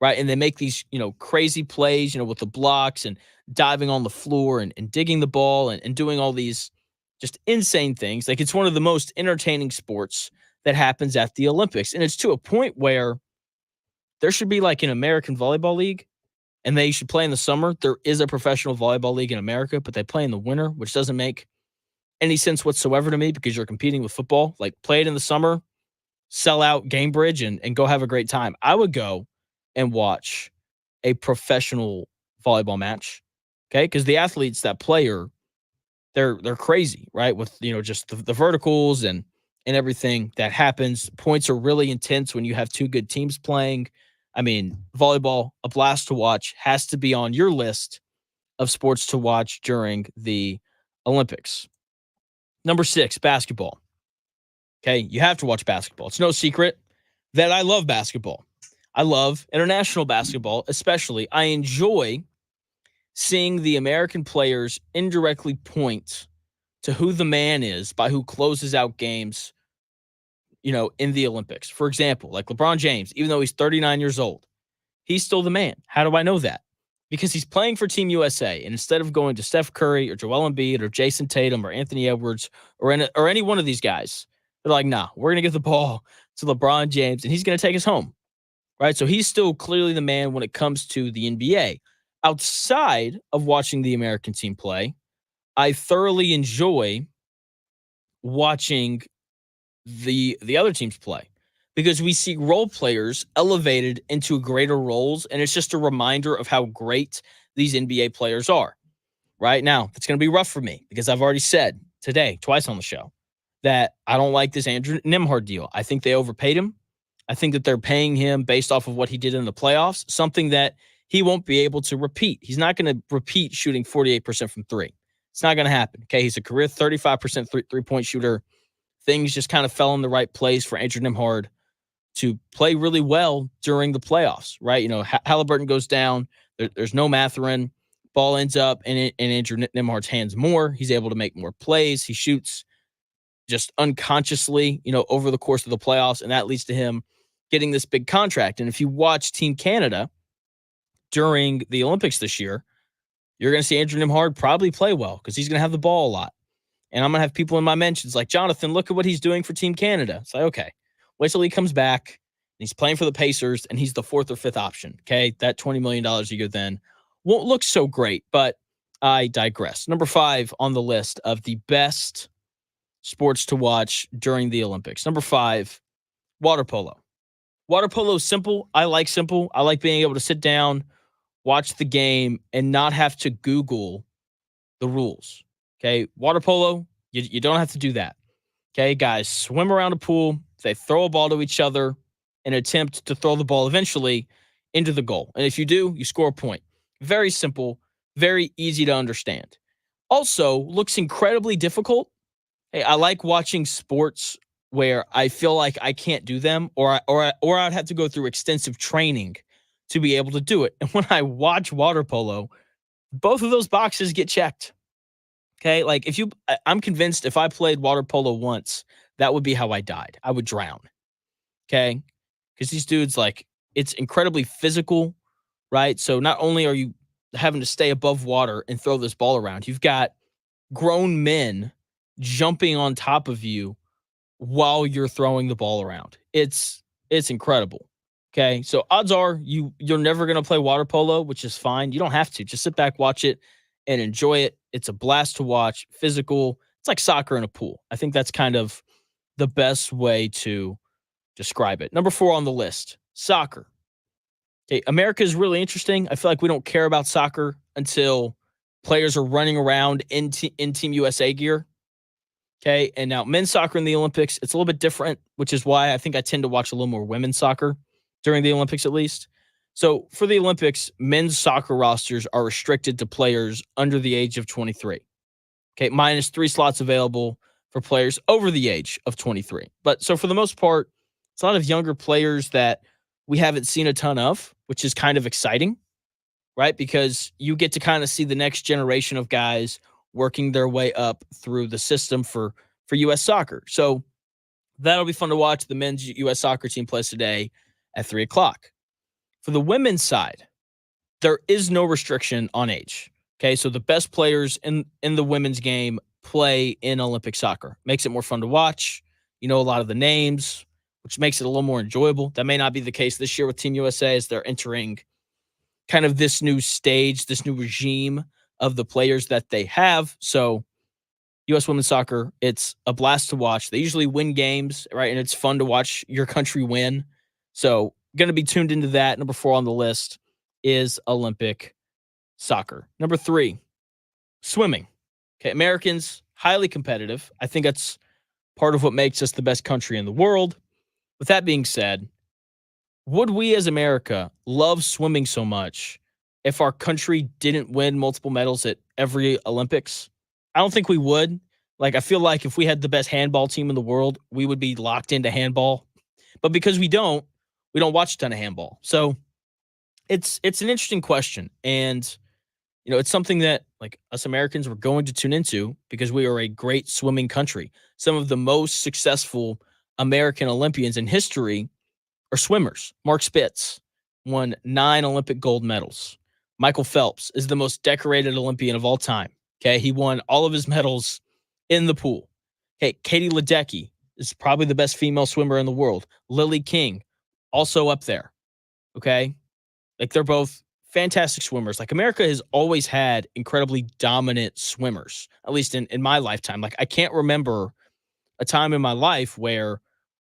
right? And they make these, crazy plays, with the blocks and diving on the floor and digging the ball and doing all these just insane things. Like, it's one of the most entertaining sports that happens at the Olympics. And it's to a point where there should be like an American Volleyball League and they should play in the summer. There is a professional volleyball league in America, but they play in the winter, which doesn't make any sense whatsoever to me because you're competing with football. Like, play it in the summer, sell out Gamebridge, and go have a great time. I would go and watch a professional volleyball match, okay? Because the athletes that play they're crazy, right? With, just the verticals and everything that happens. Points are really intense when you have two good teams playing. I mean, volleyball, a blast to watch, has to be on your list of sports to watch during the Olympics. Number 6, basketball. Okay, you have to watch basketball. It's no secret that I love basketball. I love international basketball, especially. I enjoy seeing the American players indirectly point to who the man is by who closes out games, in the Olympics. For example, like LeBron James, even though he's 39 years old, he's still the man. How do I know that? Because he's playing for Team USA, and instead of going to Steph Curry or Joel Embiid or Jason Tatum or Anthony Edwards or any one of these guys, they're like, nah, we're going to give the ball to LeBron James, and he's going to take us home, right? So he's still clearly the man when it comes to the NBA. Outside of watching the American team play, I thoroughly enjoy watching the other teams play because we see role players elevated into greater roles, and it's just a reminder of how great these NBA players are. Right now, it's going to be rough for me because I've already said today, twice on the show, that I don't like this Andrew Nembhard deal. I think they overpaid him. I think that they're paying him based off of what he did in the playoffs, something that he won't be able to repeat. He's not going to repeat shooting 48% from three. It's not going to happen. Okay, he's a career 35% three-point shooter. Things just kind of fell in the right place for Andrew Nembhard to play really well during the playoffs, right? Halliburton goes down. There's no Mathurin. Ball ends up in Andrew Nembhard's hands more. He's able to make more plays. He shoots just unconsciously, over the course of the playoffs, and that leads to him getting this big contract. And if you watch Team Canada during the Olympics this year, you're going to see Andrew Nembhard probably play well because he's going to have the ball a lot. And I'm going to have people in my mentions like, Jonathan, look at what he's doing for Team Canada. It's like, okay, wait till he comes back and he's playing for the Pacers and he's the 4th or 5th option. Okay, that $20 million a year then won't look so great, but I digress. Number 5 on the list of the best sports to watch during the Olympics. Number 5, water polo. Water polo is simple. I like simple. I like being able to sit down, watch the game, and not have to Google the rules. Okay, water polo, you don't have to do that. Okay, guys swim around a pool. They throw a ball to each other and attempt to throw the ball eventually into the goal. And if you do, you score a point. Very simple, very easy to understand. Also, looks incredibly difficult. Hey, I like watching sports where I feel like I can't do them or I'd have to go through extensive training to be able to do it. And when I watch water polo, both of those boxes get checked. Okay, like I'm convinced if I played water polo once, that would be how I died. I would drown. Okay, because these dudes, like, it's incredibly physical, right? So not only are you having to stay above water and throw this ball around, you've got grown men jumping on top of you while you're throwing the ball around. It's incredible. Okay, so odds are you're never going to play water polo, which is fine. You don't have to. Just sit back, watch it, and enjoy it. It's a blast to watch, physical. It's like soccer in a pool. I think that's kind of the best way to describe it. Number 4 on the list, soccer. Okay, America is really interesting. I feel like we don't care about soccer until players are running around in Team USA gear. Okay, and now men's soccer in the Olympics, it's a little bit different, which is why I think I tend to watch a little more women's soccer during the Olympics at least. So for the Olympics, men's soccer rosters are restricted to players under the age of 23. Okay, minus 3 slots available for players over the age of 23. But so for the most part, it's a lot of younger players that we haven't seen a ton of, which is kind of exciting, right? Because you get to kind of see the next generation of guys working their way up through the system for U.S. soccer. So that'll be fun to watch. The men's U.S. soccer team plays today at 3 o'clock. For the women's side, there is no restriction on age. Okay, so the best players in the women's game play in Olympic soccer. Makes it more fun to watch. You know a lot of the names, which makes it a little more enjoyable. That may not be the case this year with Team USA as they're entering kind of this new stage, this new regime of the players that they have. So U.S. women's soccer, it's a blast to watch. They usually win games, right? And it's fun to watch your country win. So going to be tuned into that. Number 4 on the list is Olympic soccer. Number 3, swimming. Okay, Americans, highly competitive. I think that's part of what makes us the best country in the world. With that being said, would we as America love swimming so much if our country didn't win multiple medals at every Olympics? I don't think we would. Like, I feel like if we had the best handball team in the world, we would be locked into handball. But because we don't watch a ton of handball. So it's an interesting question. And, it's something that, like, us Americans, we're going to tune into because we are a great swimming country. Some of the most successful American Olympians in history are swimmers. Mark Spitz won 9 Olympic gold medals. Michael Phelps is the most decorated Olympian of all time. Okay, he won all of his medals in the pool. Okay, Katie Ledecky is probably the best female swimmer in the world. Lily King, also up there. Okay, like, they're both fantastic swimmers. Like, America has always had incredibly dominant swimmers, at least in my lifetime. Like, I can't remember a time in my life where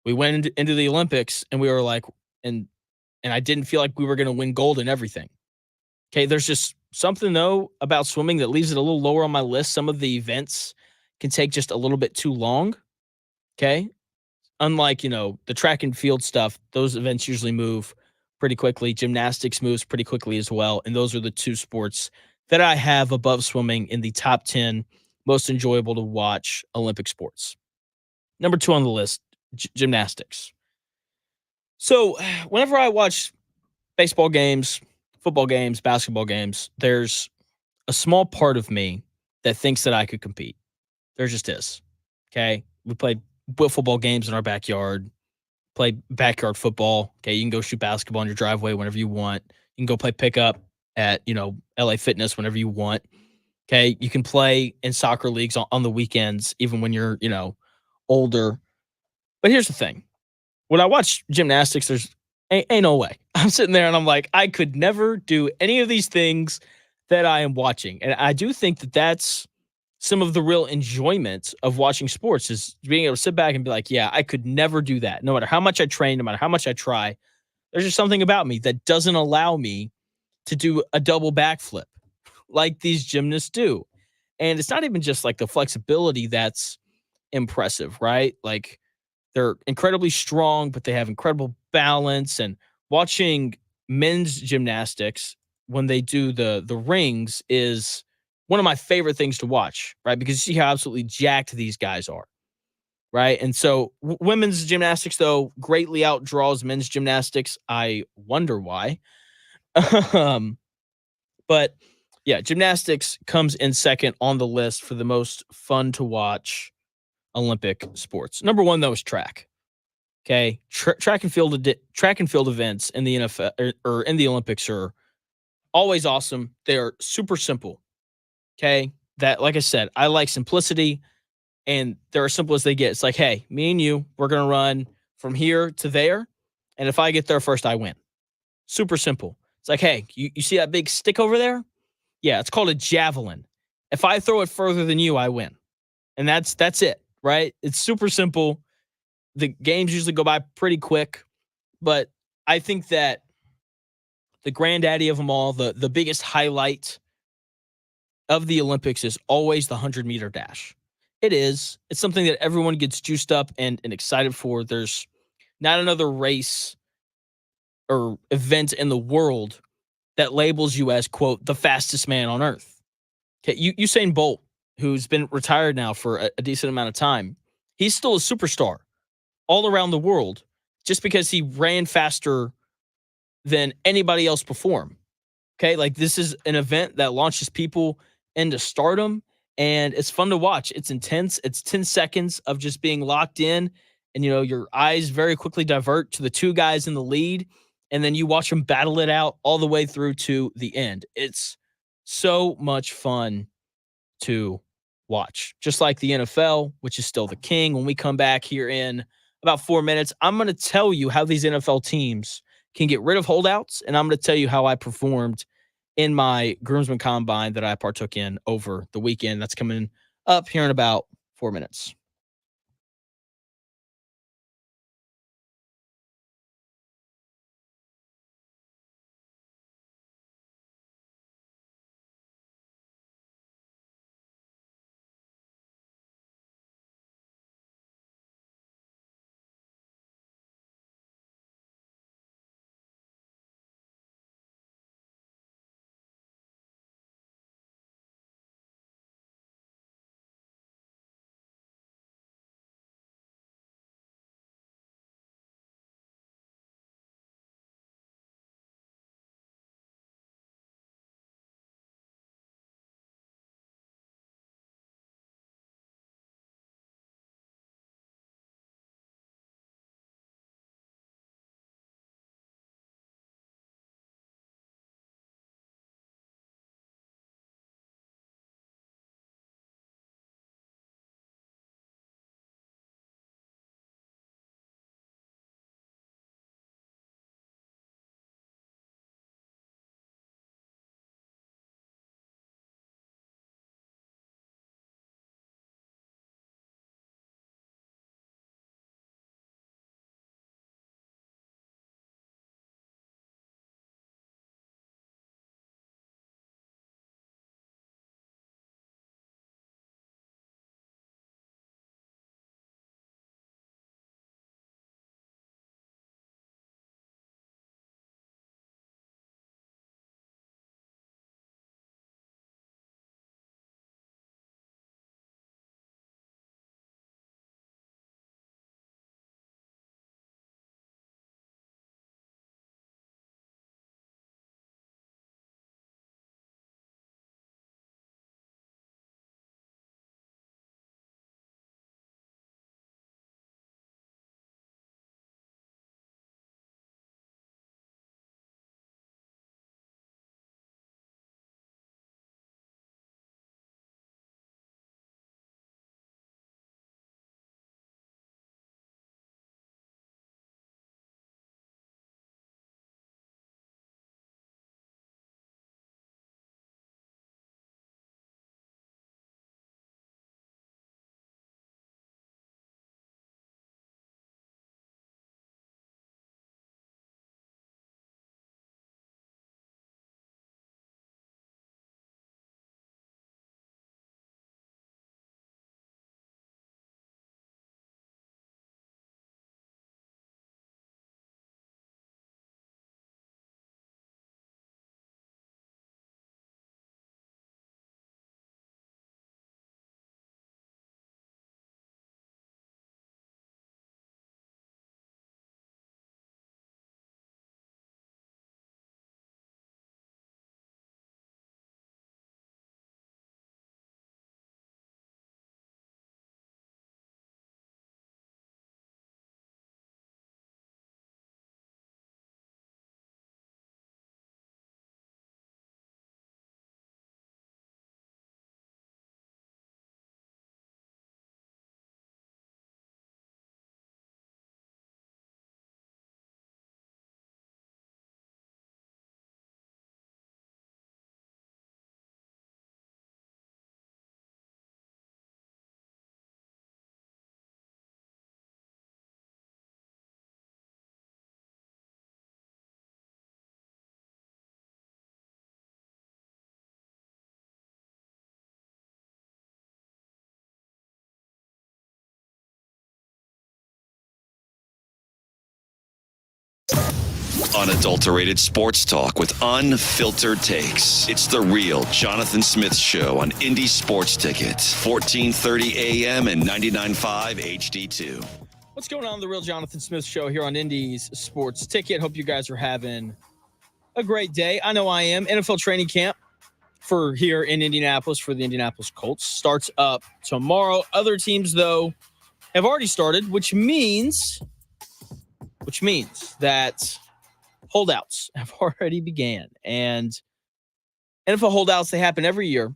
we went into the Olympics and we were like, and I didn't feel like we were going to win gold in everything. Okay, there's just something, though, about swimming that leaves it a little lower on my list. Some of the events can take just a little bit too long. Okay, unlike, the track and field stuff, those events usually move pretty quickly. Gymnastics moves pretty quickly as well. And those are the 2 sports that I have above swimming in the top 10 most enjoyable to watch Olympic sports. Number 2 on the list, gymnastics. So whenever I watch baseball games, football games, basketball games, there's a small part of me that thinks that I could compete. There just is. Okay. We played football games in our backyard, play backyard football. Okay. You can go shoot basketball in your driveway whenever you want. You can go play pickup at, LA Fitness whenever you want. Okay. You can play in soccer leagues on the weekends, even when you're, older. But here's the thing. When I watch gymnastics, there's ain't no way. I'm sitting there and I'm like, I could never do any of these things that I am watching. And I do think that that's some of the real enjoyment of watching sports, is being able to sit back and be like, yeah, I could never do that. No matter how much I train, no matter how much I try, there's just something about me that doesn't allow me to do a double backflip like these gymnasts do. And it's not even just like the flexibility that's impressive, right? Like, they're incredibly strong, but they have incredible balance. And watching men's gymnastics when they do the rings is one of my favorite things to watch, right? Because you see how absolutely jacked these guys are, right? And so women's gymnastics, though, greatly outdraws men's gymnastics. I wonder why. But yeah, gymnastics comes in second on the list for the most fun to watch Olympic sports. Number 1, though, is track. Okay, track and field events in the NFL or in the Olympics are always awesome. They are super simple. Okay, that, like I said, I like simplicity, and they're as simple as they get. It's like, hey, me and you, we're gonna run from here to there, and if I get there first, I win. Super simple. It's like, hey, you see that big stick over there? Yeah, it's called a javelin. If I throw it further than you, I win, and that's it. Right? It's super simple. The games usually go by pretty quick, but I think that the granddaddy of them all, the biggest highlight of the Olympics is always the 100-meter dash. It is. It's something that everyone gets juiced up and excited for. There's not another race or event in the world that labels you as, quote, the fastest man on earth. Okay, Usain Bolt, who's been retired now for a decent amount of time, he's still a superstar all around the world just because he ran faster than anybody else before him. Okay, like, this is an event that launches people into stardom, and it's fun to watch. It's intense. It's 10 seconds of just being locked in, and, your eyes very quickly divert to the 2 guys in the lead, and then you watch them battle it out all the way through to the end. It's so much fun to watch. Just like the NFL, which is still the king. When we come back here in about 4 minutes, I'm going to tell you how these NFL teams can get rid of holdouts, and I'm going to tell you how I performed in my groomsman combine that I partook in over the weekend. That's coming up here in about 4 minutes. Unadulterated sports talk with unfiltered takes. It's the real Jonathan Smith Show on Indy Sports Tickets, 1430 AM and 99.5 HD2. What's going on? The real Jonathan Smith Show here on Indy's Sports Ticket. Hope you guys are having a great day. I know I am. NFL training camp for here in Indianapolis for the Indianapolis Colts starts up tomorrow. Other teams, though, have already started, which means that holdouts have already began. And NFL holdouts, they happen every year.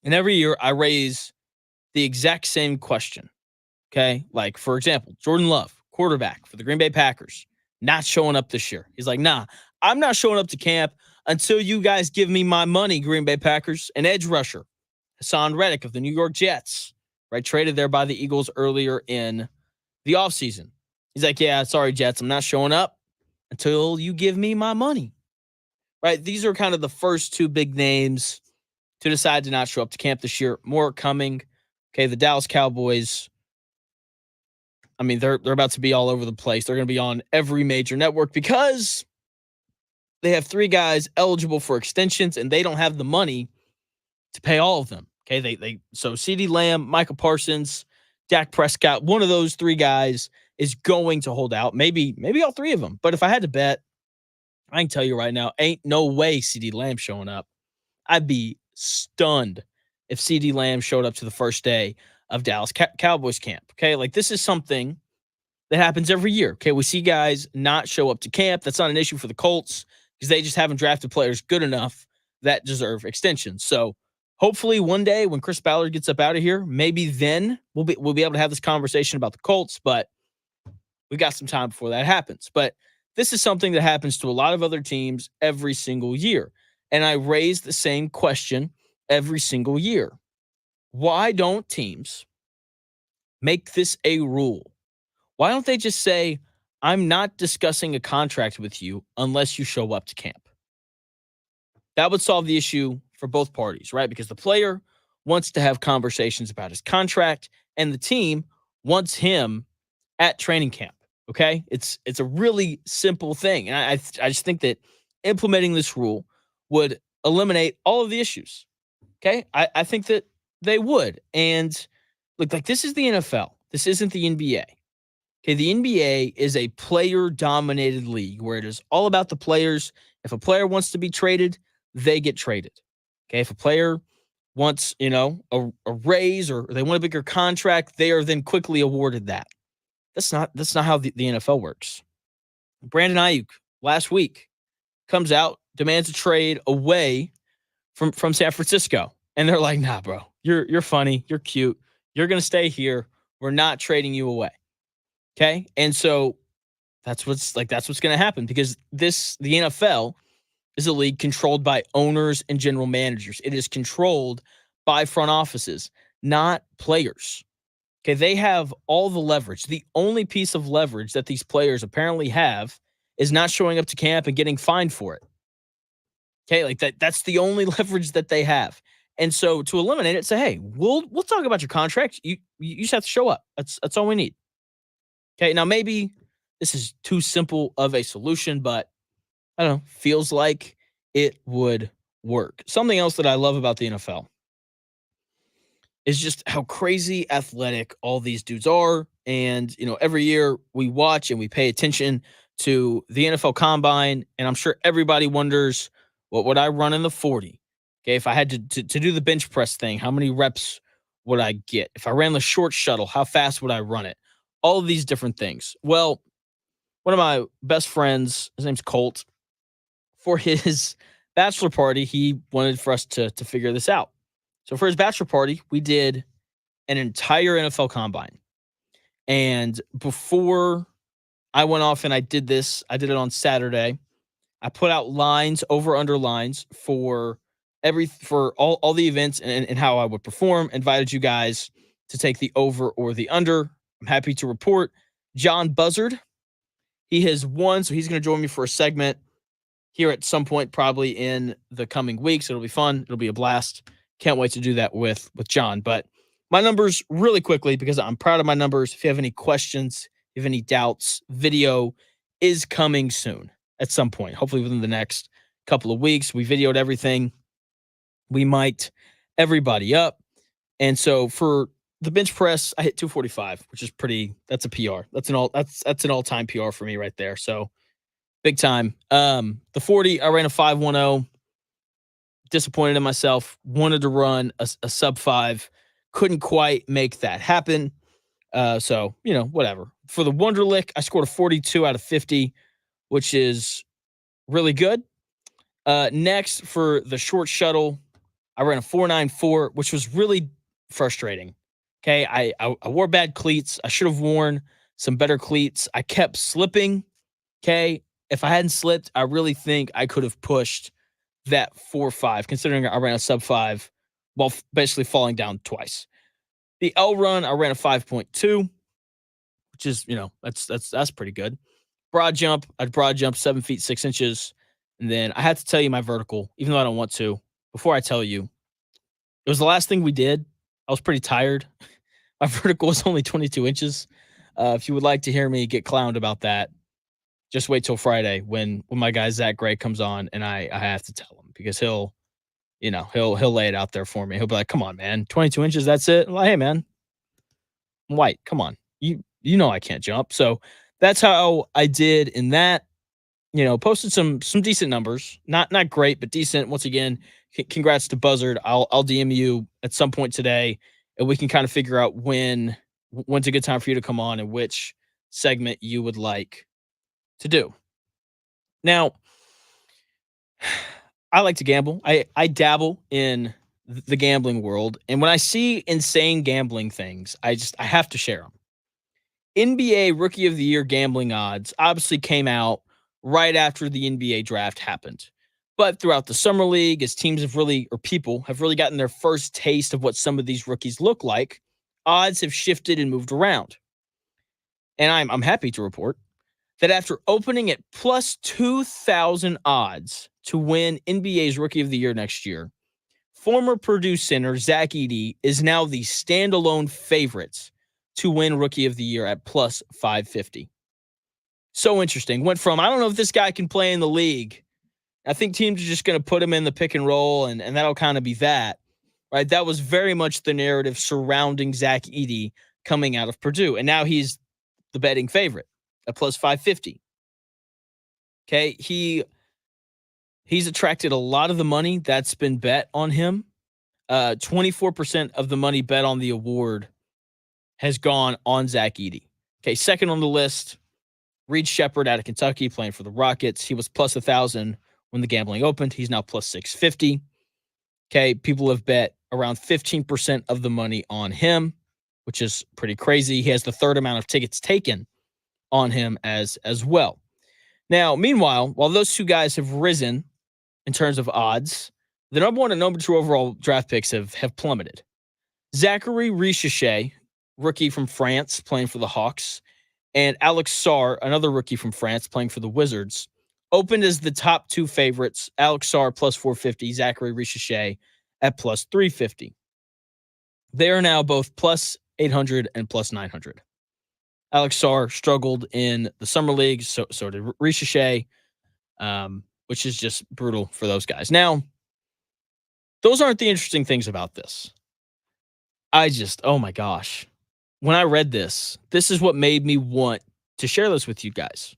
And every year I raise the exact same question. Okay? Like, for example, Jordan Love, quarterback for the Green Bay Packers, not showing up this year. He's like, nah, I'm not showing up to camp until you guys give me my money, Green Bay Packers. An edge rusher, Hassan Reddick of the New York Jets, right? Traded there by the Eagles earlier in the offseason. He's like, yeah, sorry, Jets, I'm not showing up until you give me my money. Right? These are kind of the first two big names to decide to not show up to camp this year. More coming. Okay, the Dallas Cowboys, I mean, they're about to be all over the place. They're going to be on every major network because they have three guys eligible for extensions, and they don't have the money to pay all of them. Okay, so CeeDee Lamb, Michael Parsons, Dak Prescott, one of those three guys is going to hold out. Maybe all three of them. But if I had to bet, I can tell you right now, ain't no way CeeDee Lamb showing up. I'd be stunned if CeeDee Lamb showed up to the first day of Dallas Cowboys camp. Okay, like this is something that happens every year. Okay, we see guys not show up to camp. That's not an issue for the Colts because they just haven't drafted players good enough that deserve extensions. So hopefully one day when Chris Ballard gets up out of here, maybe then we'll be able to have this conversation about the Colts, but we got some time before that happens. But this is something that happens to a lot of other teams every single year. And I raise the same question every single year. Why don't teams make this a rule? Why don't they just say, I'm not discussing a contract with you unless you show up to camp? That would solve the issue for both parties, right? Because the player wants to have conversations about his contract and the team wants him at training camp. Okay, it's a really simple thing, and I just think that implementing this rule would eliminate all of the issues. Okay, I think that they would, and look, like this is the NFL. This isn't the NBA. Okay, the NBA is a player-dominated league where it is all about the players. If a player wants to be traded, they get traded. Okay, if a player wants, a raise or they want a bigger contract, they are then quickly awarded that. That's not how the NFL works. Brandon Ayuk last week comes out, demands a trade away from San Francisco. And they're like, nah, bro, you're funny. You're cute. You're going to stay here. We're not trading you away. Okay. And so that's what's going to happen because the NFL is a league controlled by owners and general managers. It is controlled by front offices, not players. Okay, they have all the leverage. The only piece of leverage that these players apparently have is not showing up to camp and getting fined for it. Okay, like that's the only leverage that they have. And so to eliminate it, say, hey, we'll talk about your contract. You just have to show up. That's all we need. Okay, now maybe this is too simple of a solution, but I don't know, feels like it would work. Something else that I love about the NFL is just how crazy athletic all these dudes are. And, every year we watch and we pay attention to the NFL Combine, and I'm sure everybody wonders, what would I run in the 40? Okay, if I had to do the bench press thing, how many reps would I get? If I ran the short shuttle, how fast would I run it? All of these different things. Well, one of my best friends, his name's Colt, for his bachelor party, he wanted for us to figure this out. So for his bachelor party, we did an entire NFL Combine. And before I went off and I did it on Saturday. I put out lines, over-under lines for all the events and how I would perform. Invited you guys to take the over or the under. I'm happy to report John Buzzard, he has won, so he's going to join me for a segment here at some point, probably in the coming weeks. It'll be fun. It'll be a blast. Can't wait to do that with John. But my numbers really quickly, because I'm proud of my numbers. If you have any questions, if you have any doubts, video is coming soon at some point, hopefully within the next couple of weeks. We videoed everything. We mic'd everybody up. And so for the bench press, I hit 245, which is that's a PR. That's an all-time PR for me right there. So big time. The 40, I ran a 510. Disappointed in myself. Wanted to run a sub 5. Couldn't quite make that happen. So, whatever. For the Wonderlick, I scored a 42 out of 50, which is really good. Next, for the short shuttle, I ran a 494, which was really frustrating. Okay, I wore bad cleats. I should have worn some better cleats. I kept slipping Okay. If I hadn't slipped, I really think I could have pushed that 4.5, considering I ran a sub 5 while basically falling down twice. The L run, I ran a 5.2, which is, that's pretty good. Broad jump, I'd broad jump 7 feet 6 inches. And then I had to tell you my vertical, even though I don't want to. Before I tell you, it was the last thing we did. I was pretty tired. My vertical was only 22 inches. If you would like to hear me get clowned about that, just wait till Friday when my guy Zach Gray comes on and I have to tell him, because he'll lay it out there for me. He'll be like, "Come on, man, 22 inches, that's it." I'm like, "Hey, man, I'm white. Come on, you know I can't jump." So that's how I did in that. Posted some decent numbers, not great, but decent. Once again, congrats to Buzzard. I'll DM you at some point today, and we can kind of figure out when's a good time for you to come on and which segment you would like to do. Now, I like to gamble. I dabble in the gambling world, and when I see insane gambling things, I have to share them. NBA Rookie of the Year gambling odds obviously came out right after the NBA draft happened. But throughout the summer league, as people have really gotten their first taste of what some of these rookies look like, odds have shifted and moved around. And I'm happy to report that after opening at plus 2,000 odds to win NBA's Rookie of the Year next year, former Purdue center Zach Edey is now the standalone favorite to win Rookie of the Year at plus 550. So interesting. Went from, I don't know if this guy can play in the league. I think teams are just going to put him in the pick and roll, and that'll kind of be that. Right? That was very much the narrative surrounding Zach Edey coming out of Purdue. And now he's the betting favorite at plus 550. Okay. He's attracted a lot of the money that's been bet on him. 24% of the money bet on the award has gone on Zach Edey. Okay. Second on the list, Reed Shepherd out of Kentucky playing for the Rockets. He was plus 1,000 when the gambling opened. He's now plus 650. Okay. People have bet around 15% of the money on him, which is pretty crazy. He has the third amount of tickets taken on him as well. Now, meanwhile, while those two guys have risen in terms of odds, the number one and number two overall draft picks have plummeted. Zachary Richelet, rookie from France playing for the Hawks, and Alex Sarr, another rookie from France playing for the Wizards, opened as the top two favorites. Alex Sarr plus 450, Zachary Richelet at plus 350. They are now both plus 800 and plus 900. Alex Sarr struggled in the summer league, so did Richelet, which is just brutal for those guys. Now, those aren't the interesting things about this. Oh my gosh. When I read this is what made me want to share this with you guys.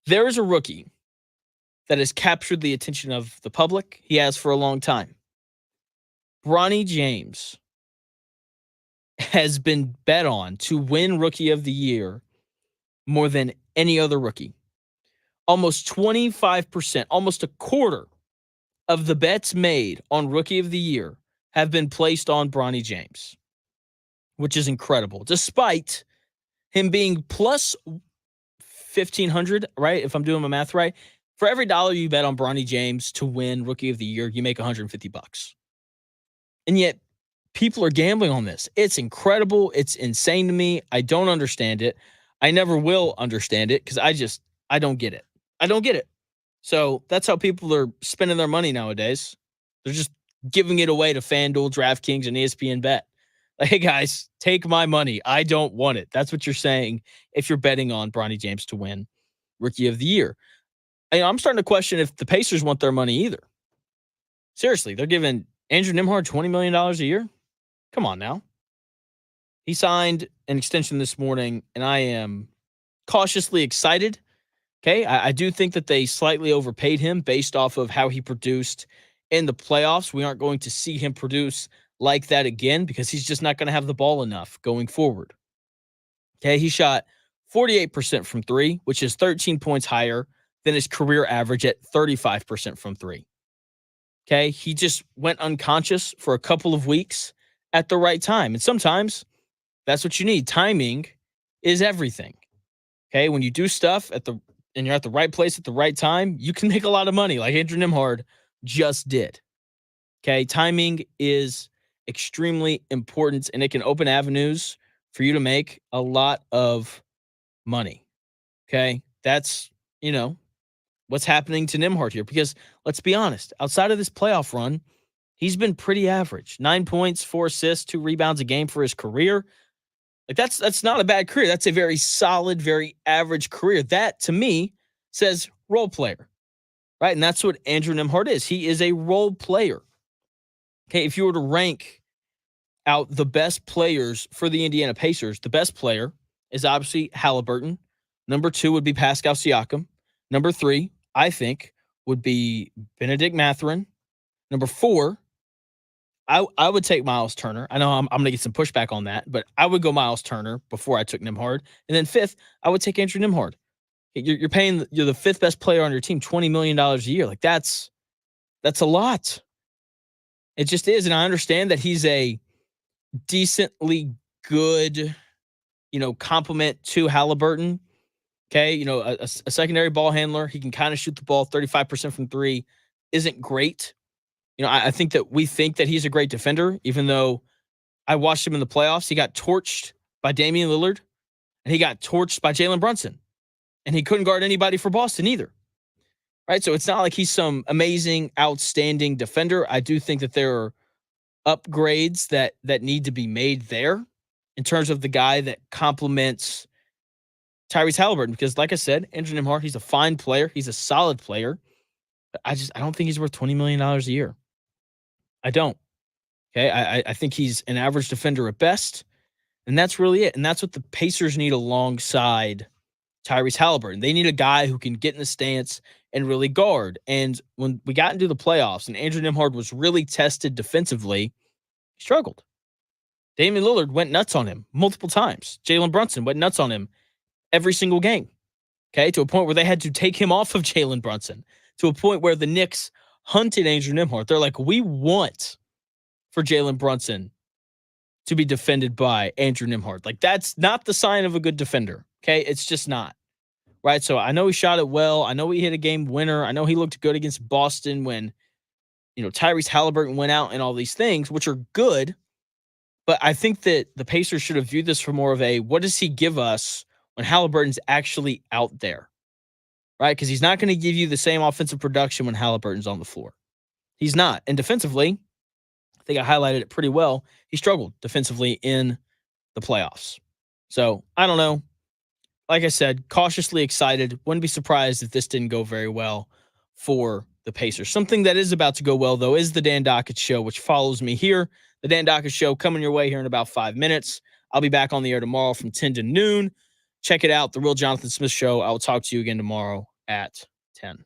There is a rookie that has captured the attention of the public. He has for a long time. Bronny James has been bet on to win Rookie of the Year more than any other rookie. Almost 25%, almost a quarter of the bets made on Rookie of the Year have been placed on Bronny James, which is incredible, despite him being plus 1,500, right? If I'm doing my math right, for every dollar you bet on Bronny James to win Rookie of the Year, you make $150. And yet, people are gambling on this. It's incredible. It's insane to me. I don't understand it. I never will understand it because I don't get it. I don't get it. So that's how people are spending their money nowadays. They're just giving it away to FanDuel, DraftKings, and ESPN Bet. Like, hey, guys, take my money. I don't want it. That's what you're saying if you're betting on Bronny James to win Rookie of the Year. I'm starting to question if the Pacers want their money either. Seriously, they're giving Andrew Nembhard $20 million a year? Come on now. He signed an extension this morning, and I am cautiously excited. Okay, I do think that they slightly overpaid him based off of how he produced in the playoffs. We aren't going to see him produce like that again because he's just not going to have the ball enough going forward. Okay, he shot 48% from three, which is 13 points higher than his career average at 35% from three. Okay, he just went unconscious for a couple of weeks at the right time. And sometimes that's what you need. Timing is everything. Okay, when you do stuff at the and you're at the right place at the right time, you can make a lot of money like Andrew Nembhard just did. Okay, timing is extremely important, and it can open avenues for you to make a lot of money. Okay, that's, what's happening to Nembhard here, because let's be honest, outside of this playoff run, he's been pretty average. 9 points, 4 assists, 2 rebounds a game for his career. Like that's not a bad career. That's a very solid, very average career. That to me says role player, right? And that's what Andrew Nembhard is. He is a role player. Okay, if you were to rank out the best players for the Indiana Pacers, the best player is obviously Halliburton. Number 2 would be Pascal Siakam. Number 3, I think, would be Benedict Mathurin. Number 4, I would take Miles Turner. I know I'm going to get some pushback on that, but I would go Miles Turner before I took Nembhard. And then 5th, I would take Andrew Nembhard. You're paying you're the 5th best player on your team $20 million a year. Like that's a lot. It just is. And I understand that he's a decently good, complement to Halliburton. Okay. A secondary ball handler. He can kind of shoot the ball 35% from 3. Isn't great. I think that we think that he's a great defender, even though I watched him in the playoffs. He got torched by Damian Lillard, and he got torched by Jalen Brunson. And he couldn't guard anybody for Boston either. Right? So it's not like he's some amazing, outstanding defender. I do think that there are upgrades that need to be made there in terms of the guy that complements Tyrese Halliburton. Because like I said, Andrew Nembhard, he's a fine player. He's a solid player. But I don't think he's worth $20 million a year. I don't. Okay. I think he's an average defender at best. And that's really it. And that's what the Pacers need alongside Tyrese Halliburton. They need a guy who can get in the stance and really guard. And when we got into the playoffs and Andrew Nembhard was really tested defensively, he struggled. Damian Lillard went nuts on him multiple times. Jalen Brunson went nuts on him every single game. Okay. To a point where they had to take him off of Jalen Brunson, to a point where the Knicks hunted Andrew Nembhard. They're like, we want for Jalen Brunson to be defended by Andrew Nembhard. Like, that's not the sign of a good defender. Okay. It's just not. Right. So I know he shot it well. I know he hit a game winner. I know he looked good against Boston when, Tyrese Halliburton went out and all these things, which are good. But I think that the Pacers should have viewed this for more of a, what does he give us when Halliburton's actually out there? Right? Because he's not going to give you the same offensive production when Halliburton's on the floor. He's not. And defensively, I think I highlighted it pretty well. He struggled defensively in the playoffs. So, I don't know. Like I said, cautiously excited. Wouldn't be surprised if this didn't go very well for the Pacers. Something that is about to go well, though, is the Dan Dockett Show, which follows me here. The Dan Dockett Show coming your way here in about 5 minutes. I'll be back on the air tomorrow from 10 to noon. Check it out, The Real Jonathan Smith Show. I will talk to you again tomorrow at 10.